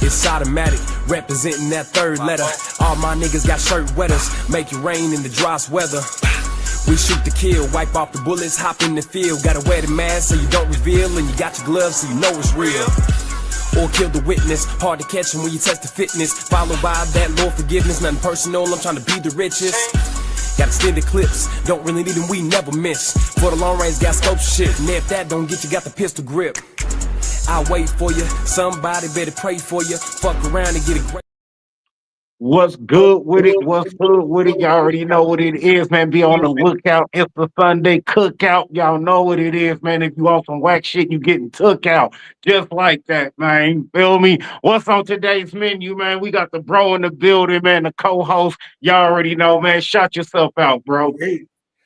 It's automatic, representing that third letter. All my niggas got shirt wetters, make it rain in the dryest weather. We shoot to kill, wipe off the bullets, hop in the field. Gotta wear the mask so you don't reveal, and you got your gloves so you know it's real. Or kill the witness, hard to catch him when you test the fitness. Followed by that Lord forgiveness, nothing personal, I'm trying to be the richest. Got extended clips, don't really need them, we never miss. For the long range, got scope shit, and if that don't get you, got the pistol grip. I'll wait for you, somebody better pray for you. Fuck around and get it great. What's good with it? What's good with it? Y'all already know what it is, man. Be on the lookout. It's the Sunday Cookout. Y'all know what it is, man. If you off some whack shit, you getting took out. Just like that, man. Feel me? What's on today's menu, man? We got the bro in the building, man. The co-host. Y'all already know, man. Shout yourself out, bro. Hey.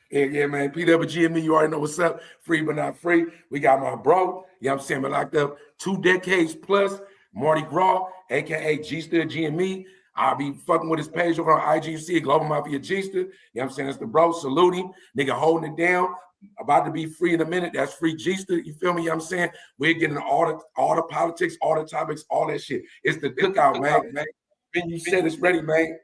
Yeah, man. P-Dub of GME, you already know what's up. Free but not free. We got my bro, you know what I'm saying, been locked up 2 decades plus, Marty Gras, a.k.a. Gsta of GME. I'll be fucking with his page over on IG. You see it, Global Mafia Gsta. You know what I'm saying? That's the bro. Salute him. Nigga holding it down. About to be free in a minute. That's free Gsta. You feel me? You know what I'm saying? We're getting all the politics, all the topics, all that shit. It's the cookout, man. Ben, you said it's ready, man.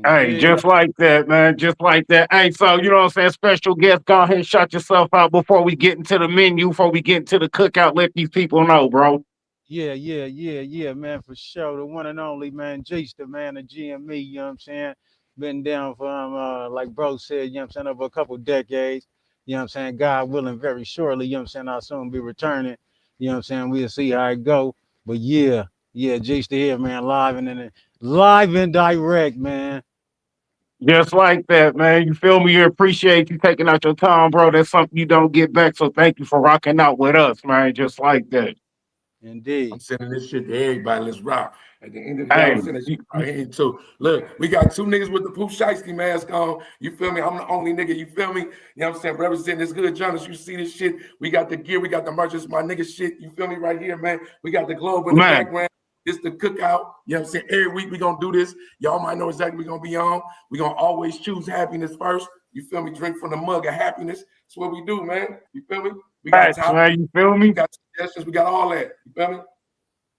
Hey, just like that, man. Just like that. Hey, so you know what I'm saying? Special guest, go ahead and shout yourself out before we get into the menu, before we get into the cookout. Let these people know, bro. Yeah, man, for sure. The one and only, man, Gsta, man, the GME, you know what I'm saying? Been down for, like bro said, you know what I'm saying, over a couple decades. You know what I'm saying? God willing, very shortly, you know what I'm saying, I'll soon be returning. You know what I'm saying? We'll see how it go. But yeah, Gsta here, man, live and direct, man. Just like that, man. You feel me? You appreciate you taking out your time, bro. That's something you don't get back. So thank you for rocking out with us, man. Just like that. Indeed. I'm sending this shit to everybody. Let's rock. At the end of the day, I'm sending shit right here too. Look, we got 2 niggas with the Poop Shiesty mask on. You feel me? I'm the only nigga. You feel me? You know what I'm saying? Representing this good journalist. You see this shit. We got the gear. We got the merch. It's my nigga shit. You feel me? Right here, man. We got the globe in the background. It's the cookout. You know what I'm saying? Every week we gonna do this. Y'all might know exactly what we're gonna be on. We're gonna always choose happiness first. You feel me? Drink from the mug of happiness. That's what we do, man. You feel me? We got man, you feel me? We got suggestions. We got all that. You feel me?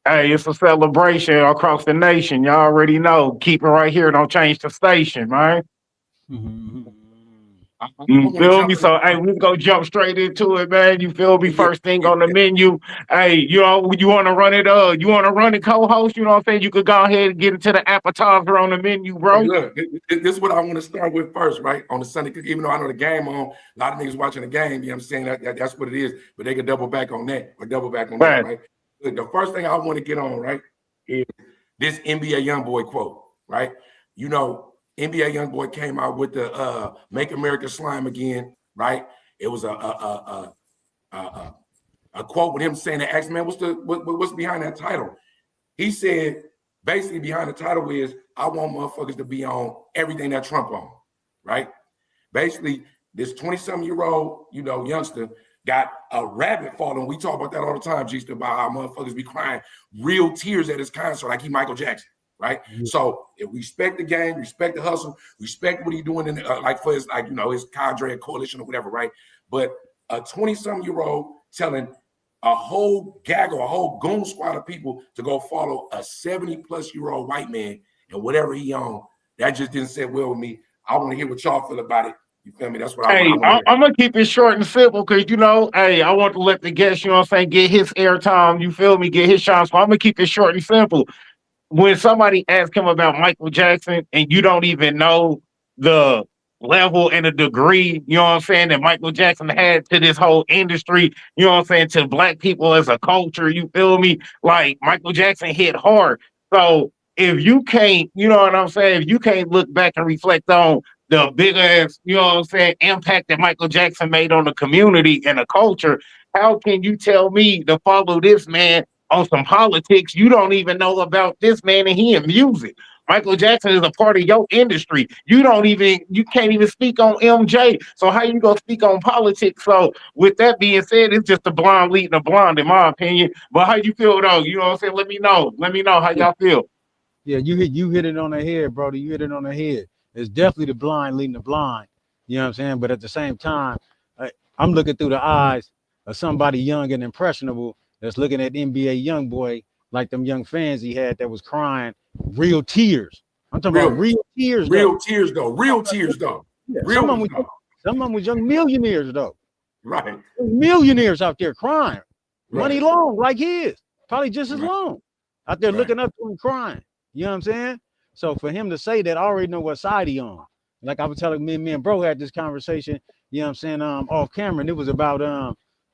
Hey, it's a celebration across the nation. Y'all already know. Keep it right here. Don't change the station, man. You feel me? So, hey, we go jump straight into it, man. You feel me? First thing on the menu. Hey, you know, you want to run it? You want to run it, co-host? You know what I'm saying? You could go ahead and get into the appetizer on the menu, bro. Hey, look, this is what I want to start with first, right? On the Sunday Cookout, even though I know the game on, a lot of niggas watching the game. You know what I'm saying? That's what it is. But they can double back on that that, right? Look, the first thing I want to get on, right, is this NBA YoungBoy quote, right? You know, NBA YoungBoy came out with the "Make America Slime Again," right? It was a quote with him saying that, asked, man, what's behind that title? He said, basically behind the title is, I want motherfuckers to be on everything that Trump on, right? Basically, this 20-something-year-old, you know, youngster got a rabbit following. We talk about that all the time, Gsta, about how motherfuckers be crying real tears at his concert like he Michael Jackson. Right, so if we respect the game, respect the hustle, respect what he's doing in like for his, like, you know, his cadre, coalition or whatever, right? But a 20-something-year-old telling a whole gaggle, a whole goon squad of people to go follow a 70-plus-year-old white man and whatever he on, that just didn't sit well with me. I want to hear what y'all feel about it. You feel me? That's what I want. I'm gonna keep it short and simple because, you know, hey, I want to let the guest, you know what I'm saying, get his airtime. You feel me? Get his shine. So I'm gonna keep it short and simple. When somebody asks him about Michael Jackson and you don't even know the level and the degree, you know what I'm saying, that Michael Jackson had to this whole industry, you know what I'm saying, to black people as a culture, you feel me? Like, Michael Jackson hit hard. So if you can't, you know what I'm saying, if you can't look back and reflect on the big ass, you know what I'm saying, impact that Michael Jackson made on the community and the culture, how can you tell me to follow this man on some politics? You don't even know about this man and he in music. Michael Jackson is a part of your industry. You can't even speak on MJ. So how you gonna speak on politics? So with that being said, it's just a blonde leading a blonde, in my opinion. But how you feel though? You know what I'm saying? Let me know how y'all feel. Yeah, you hit it on the head, brother. You hit it on the head. It's definitely the blind leading the blind. You know what I'm saying? But at the same time, I'm looking through the eyes of somebody young and impressionable that's looking at NBA YoungBoy like them young fans he had that was crying real tears. I'm talking Real. about real tears. Real tears though. Real tears though. Yeah, Real some of ones, them though. some of them was young millionaires though. Right. Millionaires out there crying. Money Right. long like his, probably just as Right. long. Out there Right. looking up to him crying. You know what I'm saying? So for him to say that, I already know what side he on. Like I was telling me and bro had this conversation, you know what I'm saying, off camera, and it was about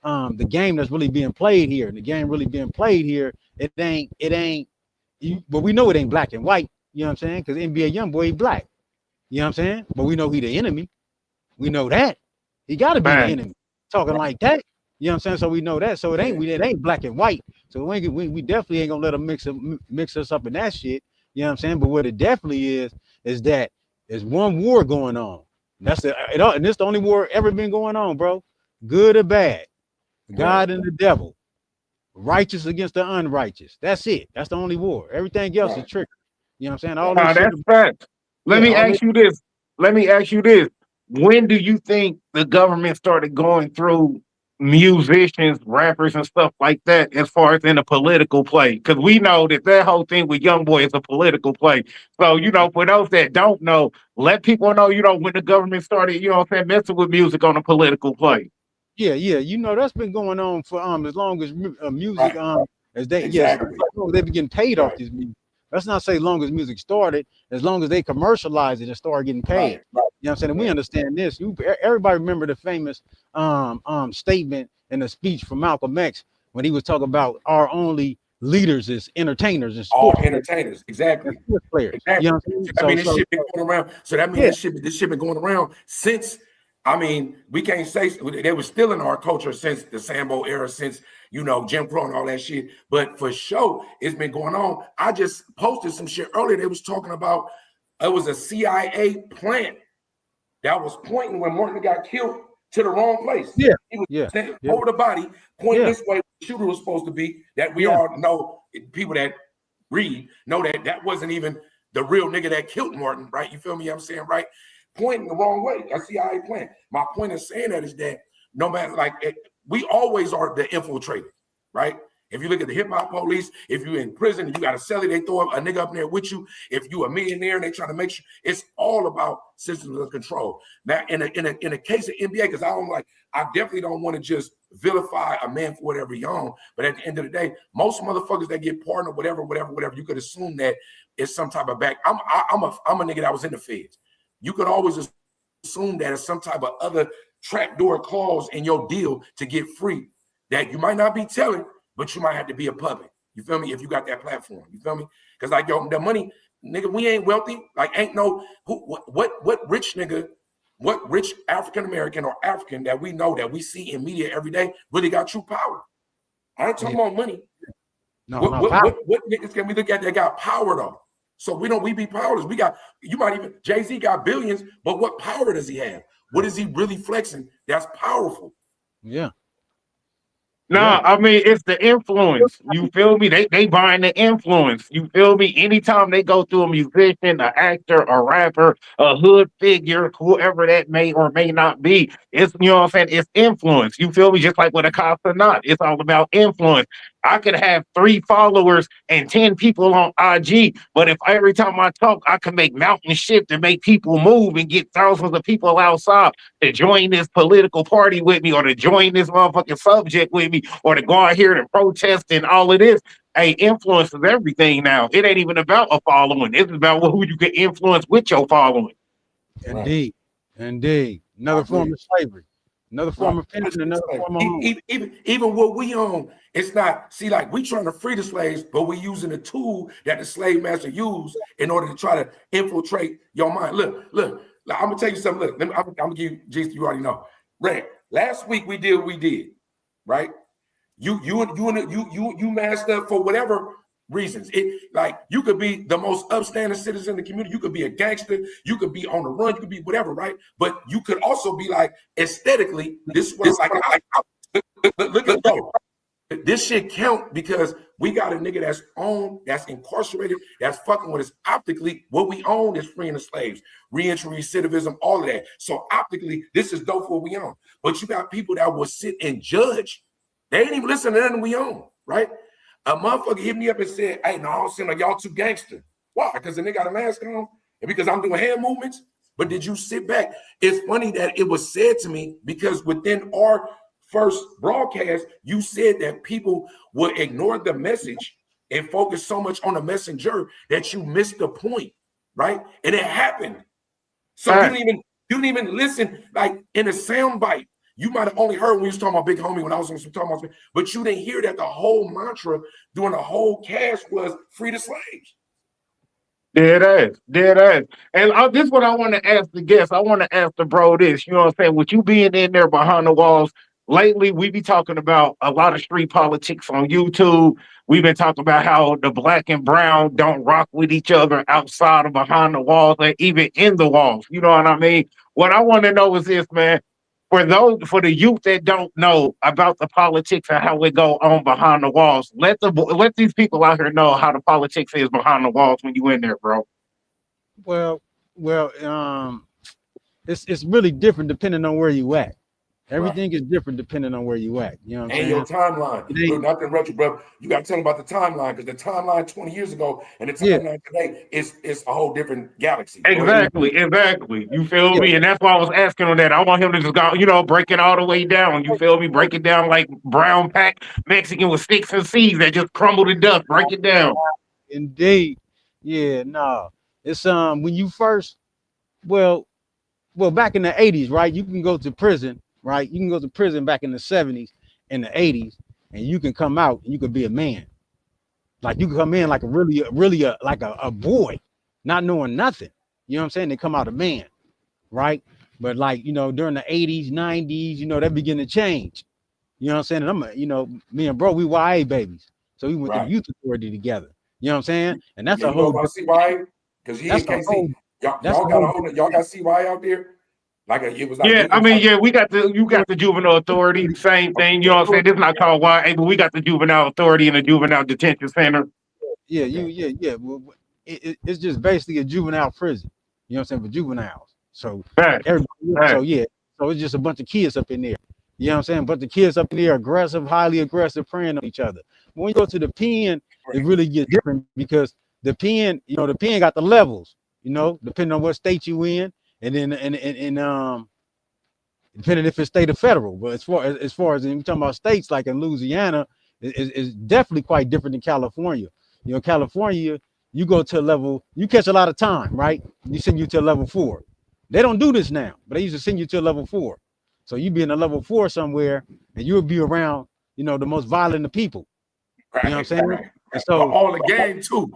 the game that's really being played here. And the game really being played here, it ain't but we know it ain't black and white, you know what I'm saying? Because NBA YoungBoy he black. You know what I'm saying? But we know he the enemy. We know that. He gotta be the enemy. Talking like that. You know what I'm saying? So we know that. So it ain't black and white. So we definitely ain't gonna let them mix us up in that shit. You know what I'm saying? But what it definitely is that there's one war going on. That's and it's the only war ever been going on, bro. Good or bad. God and the devil. Righteous against the unrighteous. That's it. That's the only war. Everything else is trick. You know what I'm saying? All this that's fact. Let me ask you this. When do you think the government started going through musicians, rappers, and stuff like that as far as in a political play? Because we know that whole thing with YoungBoy is a political play. So, for those that don't know, let people know, when the government started, messing with music on a political play. Yeah. That's been going on for as long as music as they exactly. they've been getting paid off this music. Let's not say long as music started, as long as they commercialize it and start getting paid. Right. You know what I'm saying? And we understand this. Everybody remember the famous statement in the speech from Malcolm X when he was talking about our only leaders is entertainers and sports. All entertainers, exactly. Sports players. Exactly. You know what I'm saying? This shit been going around. So that means this shit been going around since. I mean, we can't say they were still in our culture since the Sambo era, since Jim Crow and all that shit. But for sure, it's been going on. I just posted some shit earlier. They was talking about it was a CIA plant that was pointing when Martin got killed to the wrong place. Yeah. He was standing over the body, pointing this way where the shooter was supposed to be. That we all know, people that read know that wasn't even the real nigga that killed Martin, right? You feel me? I'm saying, right? Pointing the wrong way. A CIA plant. My point of saying that is that no matter we always are the infiltrator, right? If you look at the hip hop police, if you're in prison and you got a celly, they throw a nigga up there with you. If you a millionaire and they try to make sure it's all about systems of control. Now, in a case of NBA, because I definitely don't want to just vilify a man for whatever he own. But at the end of the day, most motherfuckers that get pardoned, whatever, you could assume that it's some type of back. I'm a nigga that was in the feds. You could always assume that it's some type of other trapdoor clause in your deal to get free that you might not be telling, but you might have to be a puppet. You feel me? If you got that platform, you feel me? Because the money, nigga, we ain't wealthy. Ain't no what rich nigga, what rich African American or African that we know that we see in media every day really got true power. I ain't talking about money. No, what niggas can we look at that got power though? So we be powerless. Jay-Z got billions, but what power does he have? What is he really flexing? That's powerful. Yeah. I mean, it's the influence. You feel me? They buying the influence. You feel me? Anytime they go through a musician, an actor, a rapper, a hood figure, whoever that may or may not be, it's what I'm saying, it's influence. You feel me? Just like with a cop or not, it's all about influence. I could have 3 followers and 10 people on IG, but if every time I talk, I can make mountain shift and make people move and get thousands of people outside to join this political party with me or to join this motherfucking subject with me or to go out here and protest and all of this. Hey, influence is everything now. It ain't even about a following. It's about who you can influence with your following. Indeed. Another form of slavery. Another form of pension, another form of even what we own, it's not, we trying to free the slaves, but we using the tool that the slave master used in order to try to infiltrate your mind. Look, I'm gonna tell you something. Look, I'm gonna give you, Jason, you already know. Red, last week we did what we did, right? You masked up for whatever reasons. You could be the most upstanding citizen in the community. You could be a gangster. You could be on the run. You could be whatever, right? But you could also be aesthetically, this is what look at bro. This shit count because we got a nigga that's incarcerated, that's fucking with us. Optically, what we own is freeing the slaves, reentry, recidivism, all of that. So optically, this is dope for what we own. But you got people that will sit and judge. They ain't even listen to nothing we own, right? A motherfucker hit me up and said, hey, no, I don't seem like y'all too gangster. Why? Because the nigga got a mask on and because I'm doing hand movements. But did you sit back? It's funny that it was said to me because within our first broadcast, you said that people would ignore the message and focus so much on the messenger that you missed the point, right? And it happened. So you didn't even listen, like in a sound bite. You might have only heard when we was talking about Big Homie when I was on some talking about, but you didn't hear that the whole mantra during the whole cast was free the slaves. Dead ass. And this is what I want to ask the guests. I want to ask the bro this. You know what I'm saying? With you being in there behind the walls, lately we be talking about a lot of street politics on YouTube. We've been talking about how the black and brown don't rock with each other outside of behind the walls and even in the walls. You know what I mean? What I want to know is this, man. For the youth that don't know about the politics and how it go on behind the walls, let these people out here know how the politics is behind the walls when you in there, bro. Well, it's really different depending on where you at. Everything is different depending on where you at. You know what I'm saying? Your timeline. Look, not to interrupt you, bro. You got to tell them about the timeline because the timeline 20 years ago and the timeline today is a whole different galaxy. Exactly. You feel me? And that's why I was asking on that. I want him to just go, break it all the way down. You feel me? Break it down like brown pack Mexican with sticks and seeds that just crumble to dust. Break it down. Indeed. Yeah, no. It's when you first, well, back in the 80s, right? You can go to prison. Right, you can go to prison back in the 70s and the 80s, and you can come out and you could be a man. Like you can come in like a boy, not knowing nothing. You know what I'm saying? They come out a man, right? But like during the 80s, 90s, that begin to change. You know what I'm saying? And me and bro, we YA babies, so we went to the youth authority together. You know what I'm saying? And that's a whole. CYA because he can't see. Y'all got CYA out there. It was like you got the juvenile authority, same thing. You know what I'm saying? It's not called YA, but we got the juvenile authority and the juvenile detention center. Yeah. Well, it's just basically a juvenile prison. You know what I'm saying? For juveniles. So so it's just a bunch of kids up in there. You know what I'm saying? But the kids up in there aggressive, highly aggressive, preying on each other. When you go to the pen, it really gets different because the pen got the levels, depending on what state you in. And then depending if it's state or federal, but as far as you're talking about states like in Louisiana, is definitely quite different than California. California, you go to a level, you catch a lot of time, right? You send you to a level 4. They don't do this now, but they used to send you to a level 4. So you be in a level 4 somewhere, and you'll be around, the most violent of people. You know what I'm saying? Right. And so all the game too,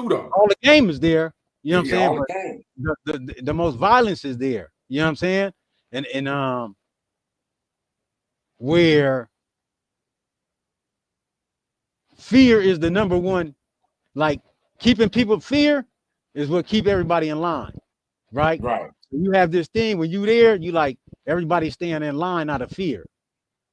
though. All the game is there. You know what I'm saying? But the most violence is there. You know what I'm saying? And where fear is the number one, like keeping people fear is what keep everybody in line. Right? Right. So you have this thing when you there, you like everybody staying in line out of fear.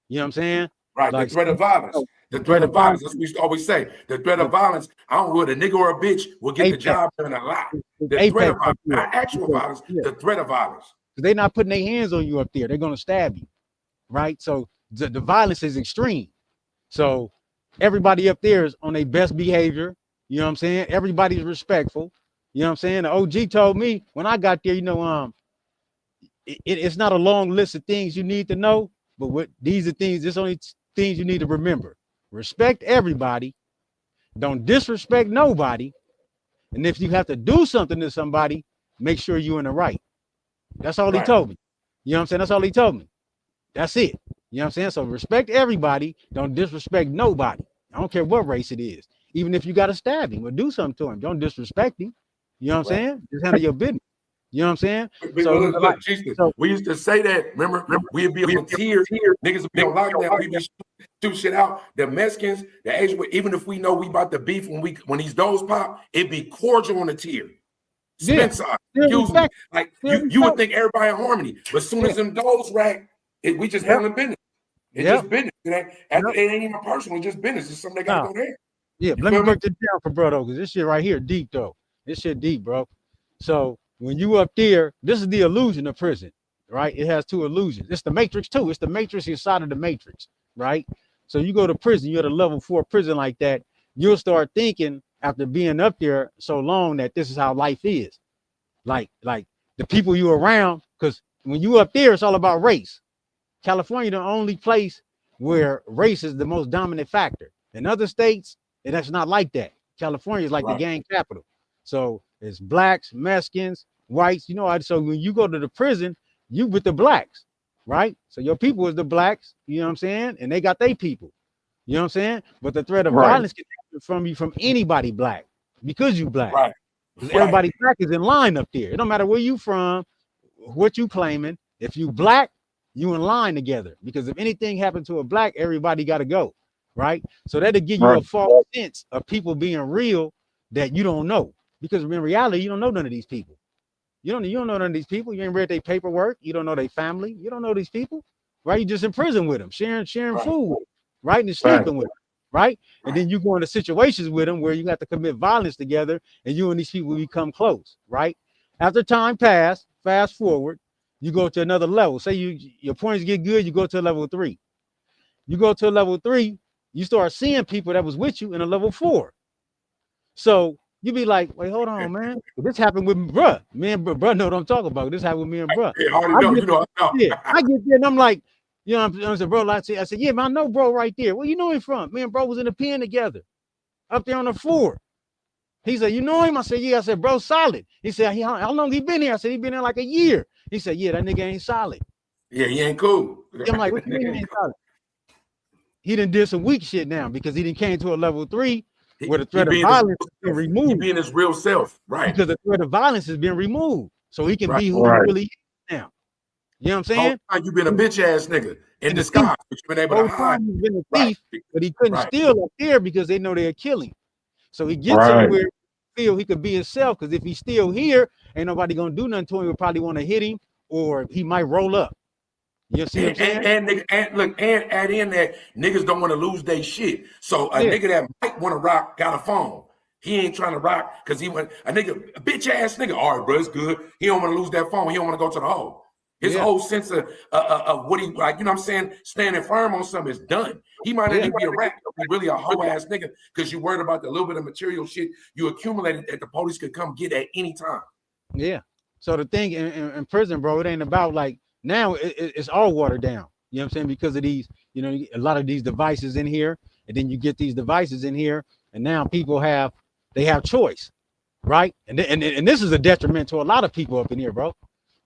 You know what I'm saying? Right. Like, the threat of violence. The threat of violence. That's what we always say. The threat of violence. I don't know, a nigga or a bitch will get the job done a lot. The threat of violence, not actual violence. The threat of violence. They're not putting their hands on you up there. They're gonna stab you, right? So the violence is extreme. So everybody up there is on their best behavior. You know what I'm saying? Everybody's respectful. You know what I'm saying? The OG told me when I got there, it's not a long list of things you need to know, but these are things. There's only things you need to remember. Respect everybody. Don't disrespect nobody. And if you have to do something to somebody, make sure you're in the right. That's all he told me. You know what I'm saying? That's all he told me. That's it. You know what I'm saying? So respect everybody. Don't disrespect nobody. I don't care what race it is. Even if you got to stab him or do something to him, don't disrespect him. You know what I'm saying? Just handle your business. You know what I'm saying? So we used to say that. Remember we'd be on tier. Niggas would be on lockdown. We'd be shoot shit out. The Mexicans, the Asian, even if we know we about to beef when these doors pop, it'd be cordial on the tier. Spencer, excuse me. Like you would think everybody in harmony, but as soon as them doors rack, we just handling business. It's just business. It ain't even personal. It's just business. It's something they gotta go there. Yeah, let me break this down for bro though, because this shit right here deep though. This shit deep, bro. So when you up there, this is the illusion of prison, right? It has two illusions. It's the matrix too. It's the matrix inside of the matrix, right? So you go to prison, you're at a level 4 prison like that, you'll start thinking after being up there so long that this is how life is. Like the people you around, because when you up there, it's all about race. California, the only place where race is the most dominant factor. In other states, that's not like that. California is like the gang capital. So it's blacks, Mexicans, whites, you know. So when you go to the prison, you with the blacks, right? So your people is the blacks, you know what I'm saying? And they got their people, you know what I'm saying? But the threat of violence can happen from you, from anybody black, because you black. Right. Because everybody black is in line up there. It don't matter where you from, what you claiming. If you black, you in line together. Because if anything happened to a black, everybody got to go, right? So that'll give you a false sense of people being real that you don't know. Because in reality, you don't know none of these people. You don't know none of these people. You ain't read their paperwork. You don't know their family. You don't know these people, right? You just in prison with them, sharing food, right? And sleeping with them, right? And then you go into situations with them where you got to commit violence together, and you and these people become close, right? After time passed, fast forward, you go to another level. Say your points get good, you go to a level 3. You go to a level 3, you start seeing people that was with you in a level 4. So you be like, wait, hold on, man. This happened with bruh. Me and bruh know what I'm talking about. This happened with me and bruh. Yeah, I already know. Yeah, I get there and I'm like, you know, I said, bro, I said, yeah, man, I know bro right there. Where you know him from? Me and bro was in the pen together, up there on the floor. He said, you know him? I said, yeah. I said, bro, solid. He said, how long he been here? I said, he been here like a year. He said, yeah, that nigga ain't solid. Yeah, he ain't cool. I'm like, what you mean he ain't solid? He done did some weak shit now because he done came to a level 3 where the threat of violence has been removed. He being his real self, right? Because the threat of violence has been removed. So he can be who he really is now. You know what I'm saying? You've been a bitch ass nigga in disguise, but you've been able to hide. He's been a thief, but he couldn't steal up there because they know they're killing. So he gets somewhere, feel he could be himself, because if he's still here, ain't nobody gonna do nothing to him. He'll probably want to hit him, or he might roll up. You see what I'm saying? And add in that niggas don't want to lose their shit. So a nigga that might want to rock got a phone. He ain't trying to rock because a bitch ass nigga. All right, bro, it's good. He don't want to lose that phone. He don't want to go to the hole. His whole sense of what he like, you know what I'm saying, standing firm on something is done. He might not even be a rat, be really a hoe ass nigga because you worried about the little bit of material shit you accumulated that the police could come get at any time. Yeah. So the thing in prison, bro, it ain't about like now it's all watered down. You know what I'm saying? Because of these, you know, a lot of these devices in here, and then you get these devices in here, and now people have choice, right? And this is a detriment to a lot of people up in here, bro.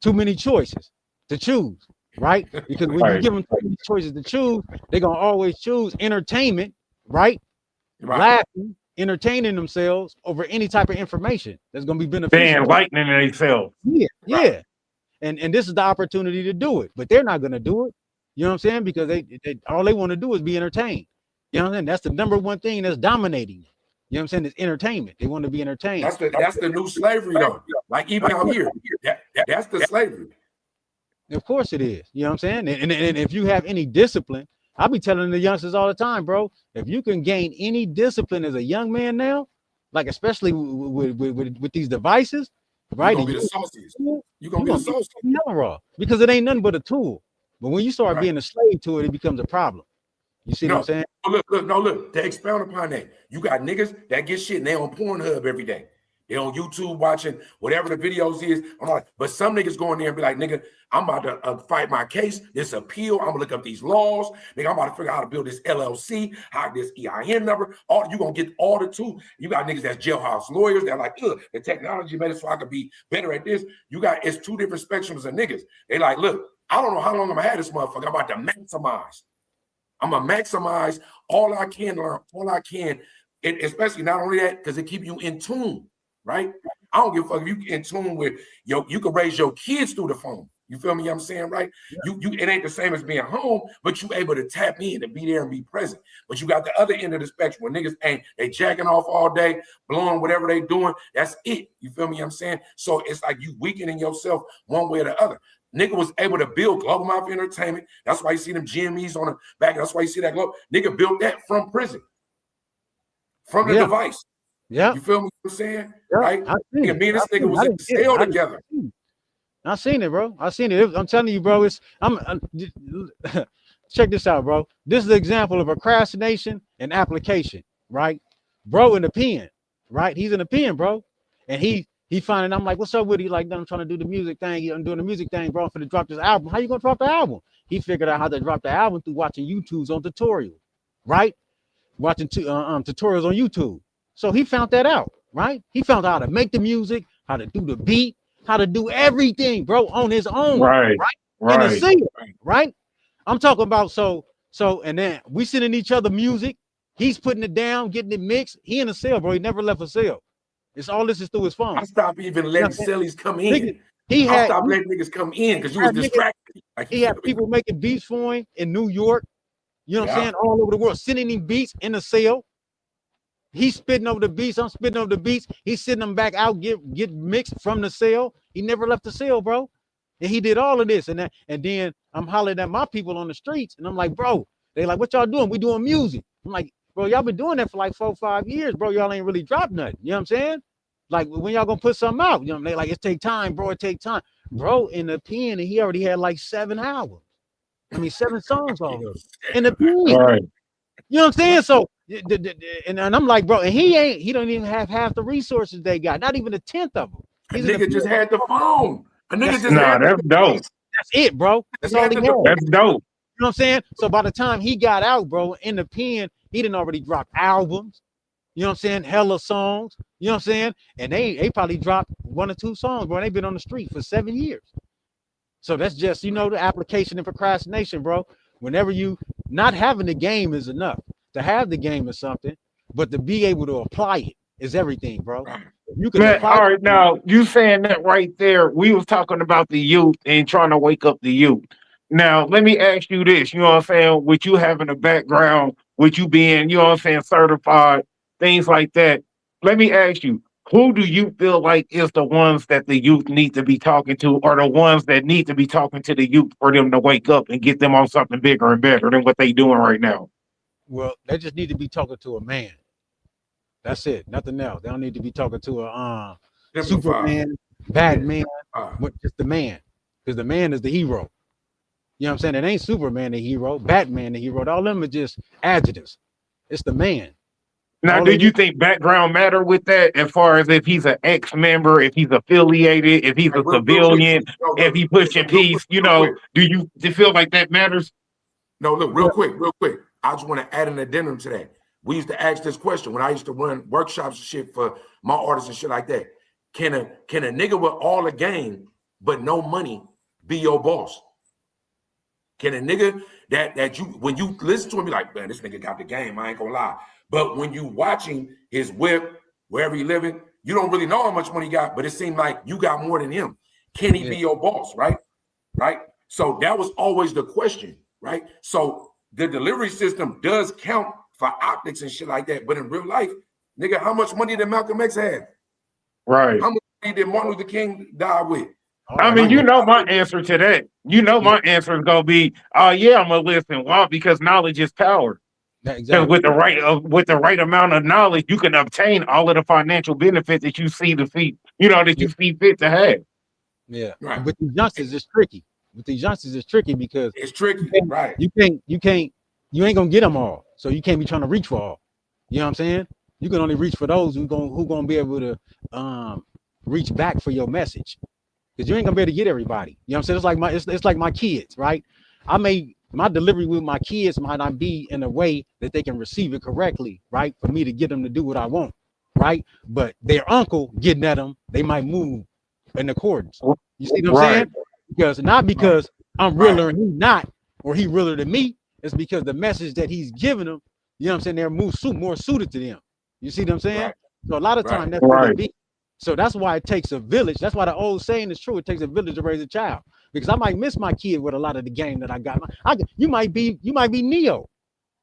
Too many choices to choose, right? Because when you give them too many choices to choose, they're gonna always choose entertainment, right? Laughing, entertaining themselves over any type of information that's gonna be beneficial. They enlightening themselves. Yeah. And this is the opportunity to do it, but they're not gonna do it. You know what I'm saying? Because they all they want to do is be entertained. You know what I'm saying? That's the number one thing that's dominating. You know what I'm saying? It's entertainment. They want to be entertained. That's the new slavery though. Like even out here, that's the slavery. Of course it is. You know what I'm saying? And if you have any discipline, I'll be telling the youngsters all the time, bro. If you can gain any discipline as a young man now, like especially with these devices, right? You're gonna be a associate. Because it ain't nothing but a tool. But when you start being a slave to it, it becomes a problem. You see what I'm saying? Look. To expound upon that, you got niggas that get shit and they on Pornhub every day. They on YouTube watching whatever the videos is. But some niggas go in there and be like, nigga, I'm about to fight my case, this appeal. I'm gonna look up these laws. Nigga, I'm about to figure out how to build this LLC, how this EIN number. You gonna get all the two. You got niggas that's jailhouse lawyers that like, the technology made it so I could be better at this. It's two different spectrums of niggas. They like, look, I don't know how long I'm gonna have this motherfucker. I'm about to maximize. I'm gonna maximize all I can learn, all I can. Especially not only that, because it keep you in tune. Right? I don't give a fuck if you in tune with you can raise your kids through the phone. You feel me? I'm saying, right? Yeah. It ain't the same as being home, but you able to tap in and be there and be present. But you got the other end of the spectrum where niggas they jacking off all day, blowing whatever they doing. That's it. You feel me? I'm saying? So it's like you weakening yourself one way or the other. Nigga was able to build Global Mafia Entertainment. That's why you see them GMEs on the back. That's why you see that globe. Nigga built that from prison, from the device. Yeah, you feel me? What I'm saying, yeah, right? Me and this nigga was in the cell together. I seen it, bro. I seen it. I'm telling you, bro. check this out, bro. This is an example of procrastination and application, right? Bro in the pen, right? He's in the pen, bro. And he finding, I'm like, what's up with you? Like, I'm trying to do the music thing. I'm doing the music thing, bro. I'm finna drop this album. How you gonna drop the album? He figured out how to drop the album through watching YouTube's on tutorials, right? Watching tutorials on YouTube. So he found that out, right? He found out how to make the music, how to do the beat, how to do everything, bro, on his own, Right. In the cell, right? I'm talking about so, and then we sending each other music. He's putting it down, getting it mixed. He in a cell, bro. He never left a cell. It's all this is through his phone. I stopped even letting sillies come in. I stopped letting niggas come in because you was distracted. Like, he had people making beats for him in New York. You know what I'm saying? All over the world, sending him beats in the cell. He's spitting over the beats. I'm spitting over the beats. He's sending them back out, get mixed from the cell. He never left the cell, bro. And he did all of this and that. And then I'm hollering at my people on the streets, and I'm like, bro, they like, what y'all doing? We doing music. I'm like, bro, y'all been doing that for like 4 or 5 years, bro. Y'all ain't really dropped nothing. You know what I'm saying? Like, when y'all gonna put something out? You know, they like, it take time, bro. It take time, bro. In the pen, and he already had like 7 albums. I mean, 7 songs already in the pen. Right. You know what I'm saying? So, and I'm like, bro, and he don't even have half the resources they got, not even a 10th of them. A nigga just had the phone. A nigga just had that's dope. That's it, bro. That's all he had. That's dope. You know what I'm saying? So by the time he got out, bro, in the pen, he didn't already drop albums. You know what I'm saying? Hella songs. You know what I'm saying? And they probably dropped 1 or 2 songs, bro. They've been on the street for 7 years. So that's just, you know, the application and procrastination, bro. Whenever you not having the game is enough. To have the game is something, but to be able to apply it is everything, bro. You can apply all right, now you saying that right there. We was talking about the youth and trying to wake up the youth. Now, let me ask you this, you know what I'm saying? With you having a background, with you being, you know what I'm saying, certified, things like that. Let me ask you, who do you feel like is the ones that the youth need to be talking to, or the ones that need to be talking to the youth for them to wake up and get them on something bigger and better than what they doing right now? Well, they just need to be talking to a man. That's it. Nothing else. They don't need to be talking to a Superman, Batman, just the man. Because the man is the hero. You know what I'm saying? It ain't Superman the hero, Batman the hero. All of them are just adjectives. It's the man. Now, did you think background matter with that, as far as if he's an ex-member, if he's affiliated, if he's a civilian, if he pushing peace, you know, do you feel like that matters? No, look, real quick. I just want to add an addendum to that. We used to ask this question when I used to run workshops and shit for my artists and shit like that. Can a nigga with all the game but no money be your boss? Can a nigga that you, when you listen to him, be like, man, this nigga got the game, I ain't gonna lie. But when you watching his whip, wherever he living, you don't really know how much money he got, but it seemed like you got more than him. Can he be your boss, right? Right? So that was always the question, right? So the delivery system does count for optics and shit like that, but in real life, nigga, how much money did Malcolm X have? Right. How much money did Martin Luther King die with? I mean, you know my answer to that. You know my answer is gonna be, yeah, I'm gonna listen. Why? Because knowledge is power. Exactly. With the right amount of knowledge, you can obtain all of the financial benefits that you see that you see fit to have. Yeah. Right. With these youngsters, it's tricky. Because it's tricky, right? You ain't gonna get them all, so you can't be trying to reach for all. You know what I'm saying? You can only reach for those who gonna be able to reach back for your message, because you ain't gonna be able to get everybody. You know what I'm saying? It's like my kids, right? My delivery with my kids might not be in a way that they can receive it correctly, right? For me to get them to do what I want, right? But their uncle getting at them, they might move in accordance. You see what I'm saying? Because I'm realer and he's not, or he realer than me. It's because the message that he's giving them, you know what I'm saying, they're more suited to them. You see what I'm saying? Right. So a lot of times that's what it be. So that's why it takes a village. That's why the old saying is true. It takes a village to raise a child. Because I might miss my kid with a lot of the game that I got. You might be Neo.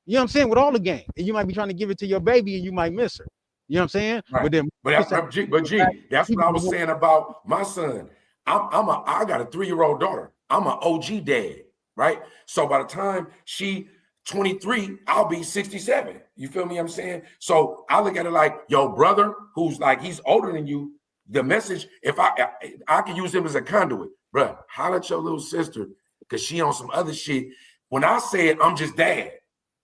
You know what I'm saying? With all the game. And you might be trying to give it to your baby and you might miss her. You know what I'm saying? Right. But G, that's what I was saying about my son. I got a 3-year-old daughter. I'm an OG dad, right? So by the time she 23, I'll be 67. You feel me? I'm saying? So I look at it like your brother, who's like, he's older than you, the message, if I can use him as a conduit, bruh, holler at your little sister, because she on some other shit. When I said I'm just dad,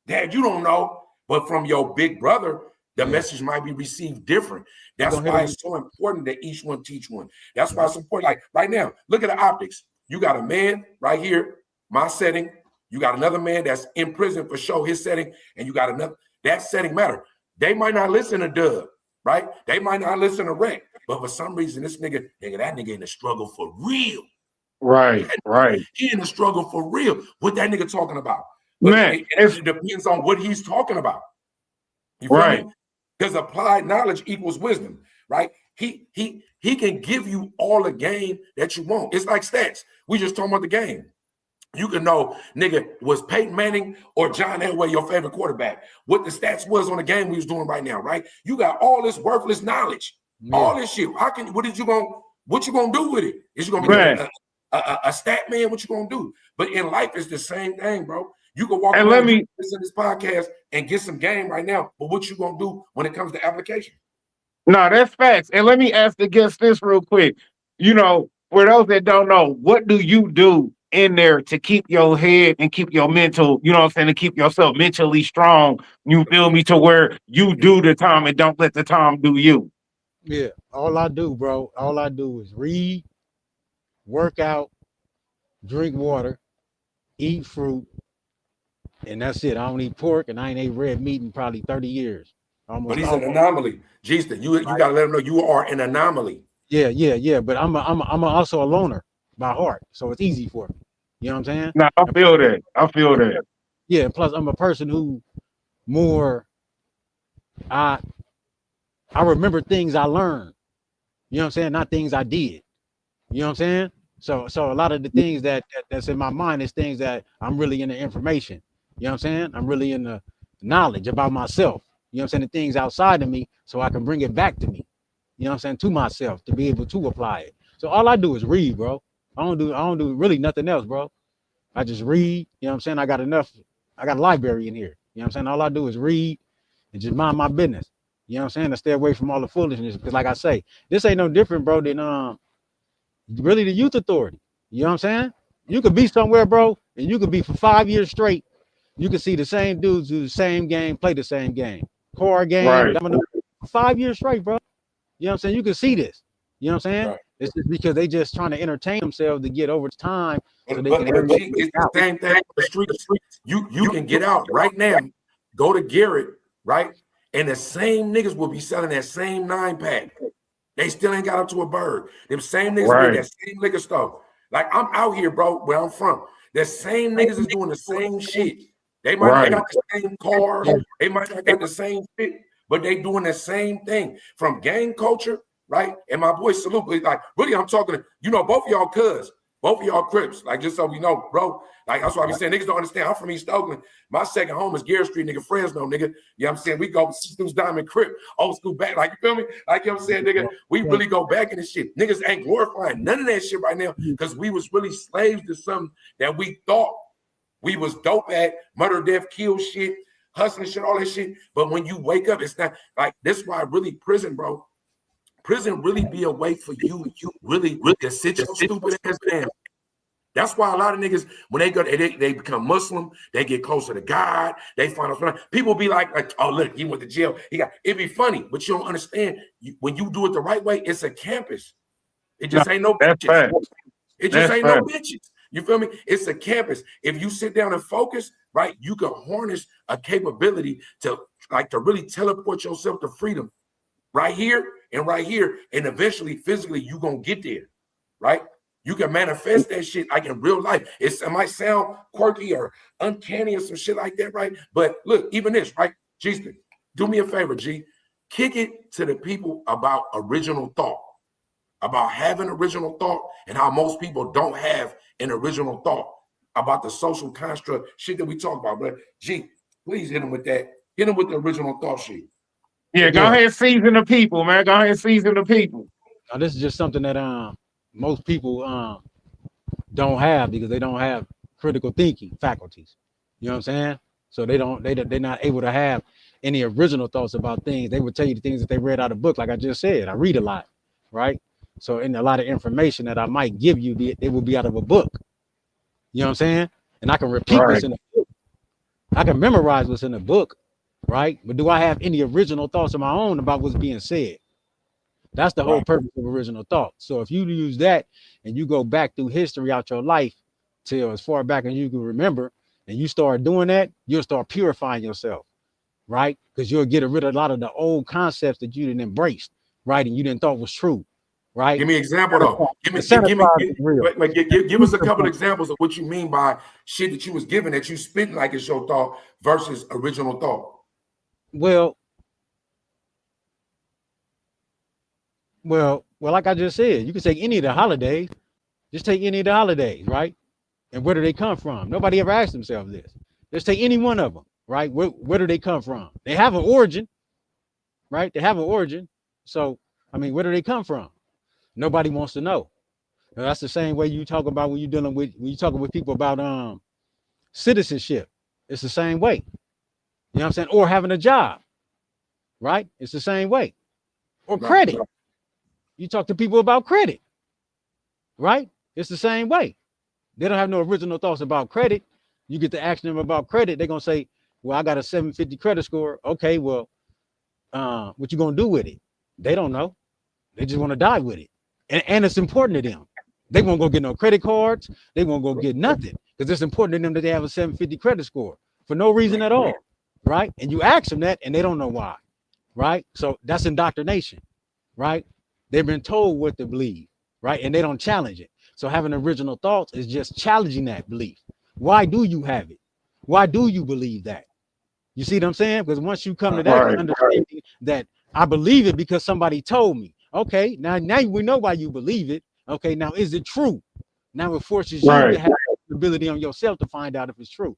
you don't know, but from your big brother, the message might be received different. That's why it's so important that each one teach one. That's why it's important. Like right now, look at the optics. You got a man right here, my setting. You got another man that's in prison for show, his setting, and you got another. That setting matter. They might not listen to Dub, right? They might not listen to Rec, but for some reason, that nigga in the struggle for real. Right. He in the struggle for real. What that nigga talking about? But Man, it depends on what he's talking about. You feel me? Because applied knowledge equals wisdom, right? He can give you all the game that you want. It's like stats. We just talking about the game. You can know, nigga, was Peyton Manning or John Elway your favorite quarterback? What the stats was on the game we was doing right now, right? You got all this worthless knowledge, all this shit. What you gonna do with it? Is you gonna be a stat man? What you gonna do? But in life, it's the same thing, bro. You can walk around and listen to this podcast and get some game right now, but what you gonna do when it comes to application? No, that's facts. And let me ask the guest this real quick. You know, for those that don't know, what do you do in there to keep your head and keep your mental, you know what I'm saying, to keep yourself mentally strong, you feel me, to where you do the time and don't let the time do you? Yeah, all I do, bro, all I do is read, work out, drink water, eat fruit, and that's it. I don't eat pork, and I ain't ate red meat in probably 30 years. But he's an anomaly. Gsta, you gotta let him know you are an anomaly. Yeah. But I'm also a loner by heart, so it's easy for me. You know what I'm saying? No, I feel that. Yeah. Plus, I'm a person who I remember things I learned. You know what I'm saying? Not things I did. You know what I'm saying? So a lot of the things that's in my mind is things that I'm really in the information. You know what I'm saying? I'm really in the knowledge about myself. You know what I'm saying? The things outside of me, so I can bring it back to me. You know what I'm saying? To myself, to be able to apply it. So all I do is read, bro. I don't do really nothing else, bro. I just read. You know what I'm saying? I got a library in here. You know what I'm saying? All I do is read and just mind my business. You know what I'm saying? To stay away from all the foolishness. Because like I say, this ain't no different, bro, than really the youth authority. You know what I'm saying? You could be somewhere, bro, and you could be for 5 years straight. You can see the same dudes do the same game, play the same game. Core game, for 5 years straight, bro. You know what I'm saying? You can see this. You know what I'm saying? Right. It's just because they just trying to entertain themselves to get over time. So they can it's the same thing on the streets. You can get out right now, go to Garrett, right? And the same niggas will be selling that same 9-pack. They still ain't got up to a bird. Them same niggas be that same liquor store. Like I'm out here, bro, where I'm from. The same niggas is doing the same shit. They might not got the same car, they might not got the same fit, but they doing the same thing. From gang culture, right? And my boy Salute, like, really, I'm talking to, you know, both of y'all cuz, both of y'all Crips, like, just so we know, bro. Like, that's why I be saying, niggas don't understand. I'm from East Oakland. My second home is Garrett Street, nigga, Fresno, nigga. You know what I'm saying? We go Stu's Diamond Crip, old school back. Like, you feel me? Like, you know what I'm saying, nigga? We really go back in this shit. Niggas ain't glorifying none of that shit right now because we was really slaves to something that we thought we was dope at, murder, death, kill shit, hustling shit, all that shit. But when you wake up, it's not like this. Is why really prison, bro. Prison really be a way for you really to sit your stupid ass down. That's why a lot of niggas, when they go, they become Muslim, they get closer to God. They find out people be like, oh look, he went to jail. It'd be funny, but you don't understand. When you do it the right way, it's a campus. It just ain't no bitches. It just ain't no bitches. You feel me? It's a campus. If you sit down and focus, right, you can harness a capability to really teleport yourself to freedom right here, and eventually, physically, you gonna get there, right? You can manifest that shit like in real life. It might sound quirky or uncanny or some shit like that, right? But look, even this, right? G, do me a favor, G. Kick it to the people about original thought, about having original thought and how most people don't have an original thought about the social construct shit that we talk about, bro. G, please hit him with that. Hit him with the original thought shit. Yeah, go ahead and season the people, man. Go ahead and season the people. Now, this is just something that most people don't have because they don't have critical thinking faculties. You know what I'm saying? So they're not able to have any original thoughts about things. They would tell you the things that they read out of book. Like I just said, I read a lot, right? So in a lot of information that I might give you, it will be out of a book. You know what I'm saying? and I can repeat what's in the book. I can memorize what's in the book, right? But do I have any original thoughts of my own about what's being said? That's the whole purpose of original thought. So if you use that and you go back through history out your life till as far back as you can remember, and you start doing that, you'll start purifying yourself, right? Because you'll get rid of a lot of the old concepts that you didn't embrace, right? And you didn't thought was true, right? Give me an example though. Give us a couple of examples of what you mean by shit that you was given that you spit like it's your thought versus original thought. Well, like I just said, you can take any of the holidays. Just take any of the holidays, right? And where do they come from? Nobody ever asked themselves this. Just take any one of them, right? Where do they come from? They have an origin, right? They have an origin. So, I mean, where do they come from? Nobody wants to know. Now, that's the same way you talk about when you're talking with people about citizenship. It's the same way. You know what I'm saying? Or having a job, right? It's the same way. Or credit. You talk to people about credit, right? It's the same way. They don't have no original thoughts about credit. You get to ask them about credit, they're gonna say, well, I got a 750 credit score. Okay, well, what you gonna do with it? They don't know. They just want to die with it. And it's important to them. They won't go get no credit cards. They won't go get nothing because it's important to them that they have a 750 credit score for no reason at all, right? And you ask them that and they don't know why, right? So that's indoctrination, right? They've been told what to believe, right? And they don't challenge it. So having original thoughts is just challenging that belief. Why do you have it? Why do you believe that? You see what I'm saying? Because once you come to that understanding that I believe it because somebody told me. Okay, now we know why you believe it. Okay, now is it true? Now it forces you to have the ability on yourself to find out if it's true.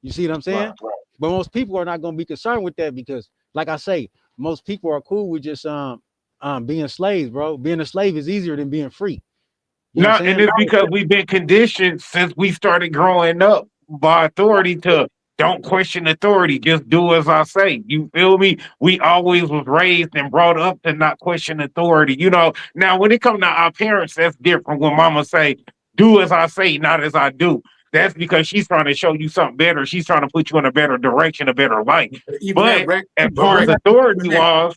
You see what I'm saying? But most people are not going to be concerned with that because, like I say, most people are cool with just being slaves, bro. Being a slave is easier than being free. No, and it's because we've been conditioned since we started growing up by authority to don't question authority, just do as I say. You feel me? We always was raised and brought up to not question authority. You know, now when it comes to our parents, that's different. When mama say, do as I say, not as I do. That's because she's trying to show you something better. She's trying to put you in a better direction, a better life. But as far as authority was,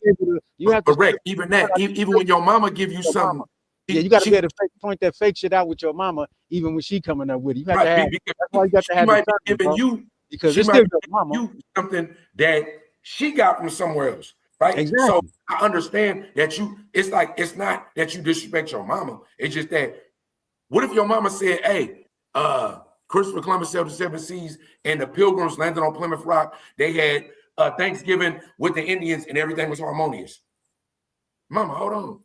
you have to correct even that. Even when your mama give you something. Yeah, you got to be able to point that fake shit out with your mama, even when she coming up with it. You have to have. That's why you got to have. Might be giving you because it's still your mama. You something that she got from somewhere else, right? Exactly. So I understand that it's like it's not that you disrespect your mama. It's just that what if your mama said, "Hey, Christopher Columbus sailed the seven seas, and the Pilgrims landed on Plymouth Rock. They had Thanksgiving with the Indians, and everything was harmonious." Mama, hold on.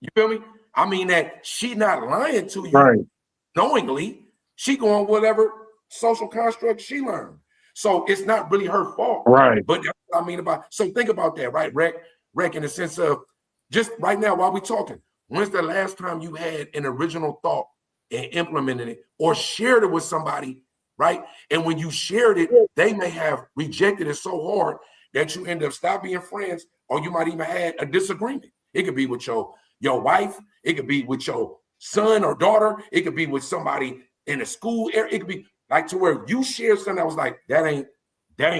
You feel me? I mean that she not lying to you knowingly. She going whatever social construct she learned. So it's not really her fault. Right. But that's what I mean about, so think about that, right, Rec, in the sense of just right now while we're talking, when's the last time you had an original thought and implemented it or shared it with somebody, right? And when you shared it, they may have rejected it so hard that you end up stop being friends, or you might even had a disagreement. It could be with your wife, it could be with your son or daughter, it could be with somebody in a school area, it could be like to where you share something that was like, that ain't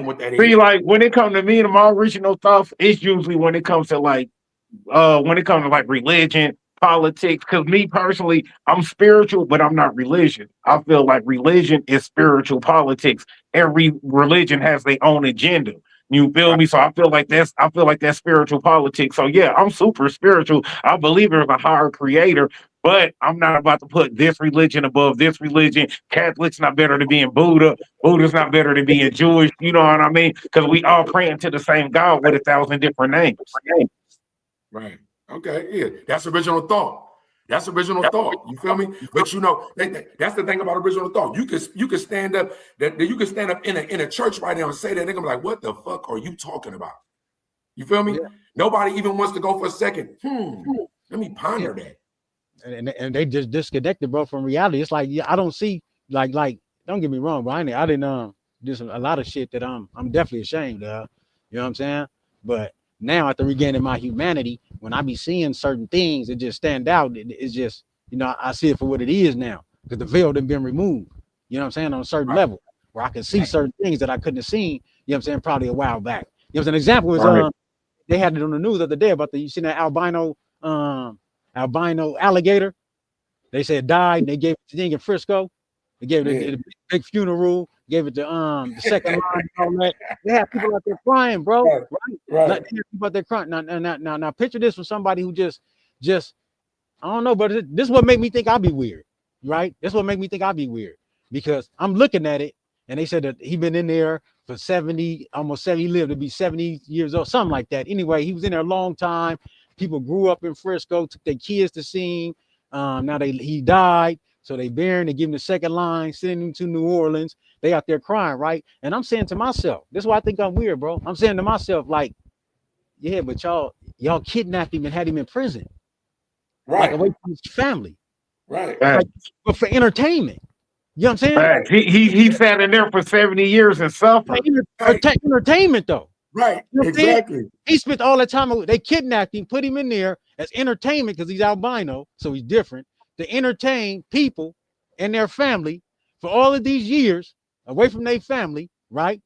what that is. See, like when it comes to me and my original thoughts, it's usually when it comes to religion, politics. Because me personally, I'm spiritual, but I'm not religion. I feel like religion is spiritual politics. Every religion has their own agenda. You feel me? So I feel like that's spiritual politics. So yeah, I'm super spiritual. I believe there's a higher creator, but I'm not about to put this religion above this religion. Catholic's not better than being Buddha. Buddha's not better than being Jewish. You know what I mean? Because we all praying to the same God with 1,000 different names. Right. Okay. Yeah. That's original thought. That's original thought. You feel me? But you know, that's the thing about original thought. You could stand up in a church right now and say that, they're gonna be like, what the fuck are you talking about? You feel me? Yeah. Nobody even wants to go for a second. Let me ponder that. And they just disconnected, bro, from reality. It's like, yeah, I don't see like don't get me wrong, but I didn't do a lot of shit that I'm definitely ashamed of. You know what I'm saying? But now after regaining my humanity, when I be seeing certain things that just stand out, it's just, you know, I see it for what it is now because the veil done been removed. You know what I'm saying? On a certain level where I can see certain things that I couldn't have seen, you know what I'm saying, probably a while back. You know what I'm saying? An example was they had it on the news the other day about you seen that albino alligator. They said died and they gave it to thing in Frisco. They gave it a big funeral, gave it to the second line and all that. They have people out there crying, bro. Right. Like, they have people out there crying. Now picture this from somebody who just I don't know, but this is what make me think I'll be weird, right? This what make me think I'll be weird because I'm looking at it and they said that he been in there for 70, almost 70, he lived to be 70 years old, something like that. Anyway, he was in there a long time. People grew up in Frisco, took their kids to see him. Now he died, so they burying, they give him the second line, sending him to New Orleans. They out there crying, right? And I'm saying to myself, this is why I think I'm weird, bro. I'm saying to myself, like, yeah, but y'all kidnapped him and had him in prison, Right, like away from his family, right, like, but for entertainment. You know what I'm saying? He sat in there for 70 years and suffered. Entertainment, though. right, You know exactly. He spent all that time. They kidnapped him, put him in there as entertainment because he's albino, so he's different, to entertain people and their family for all of these years away from their family, right?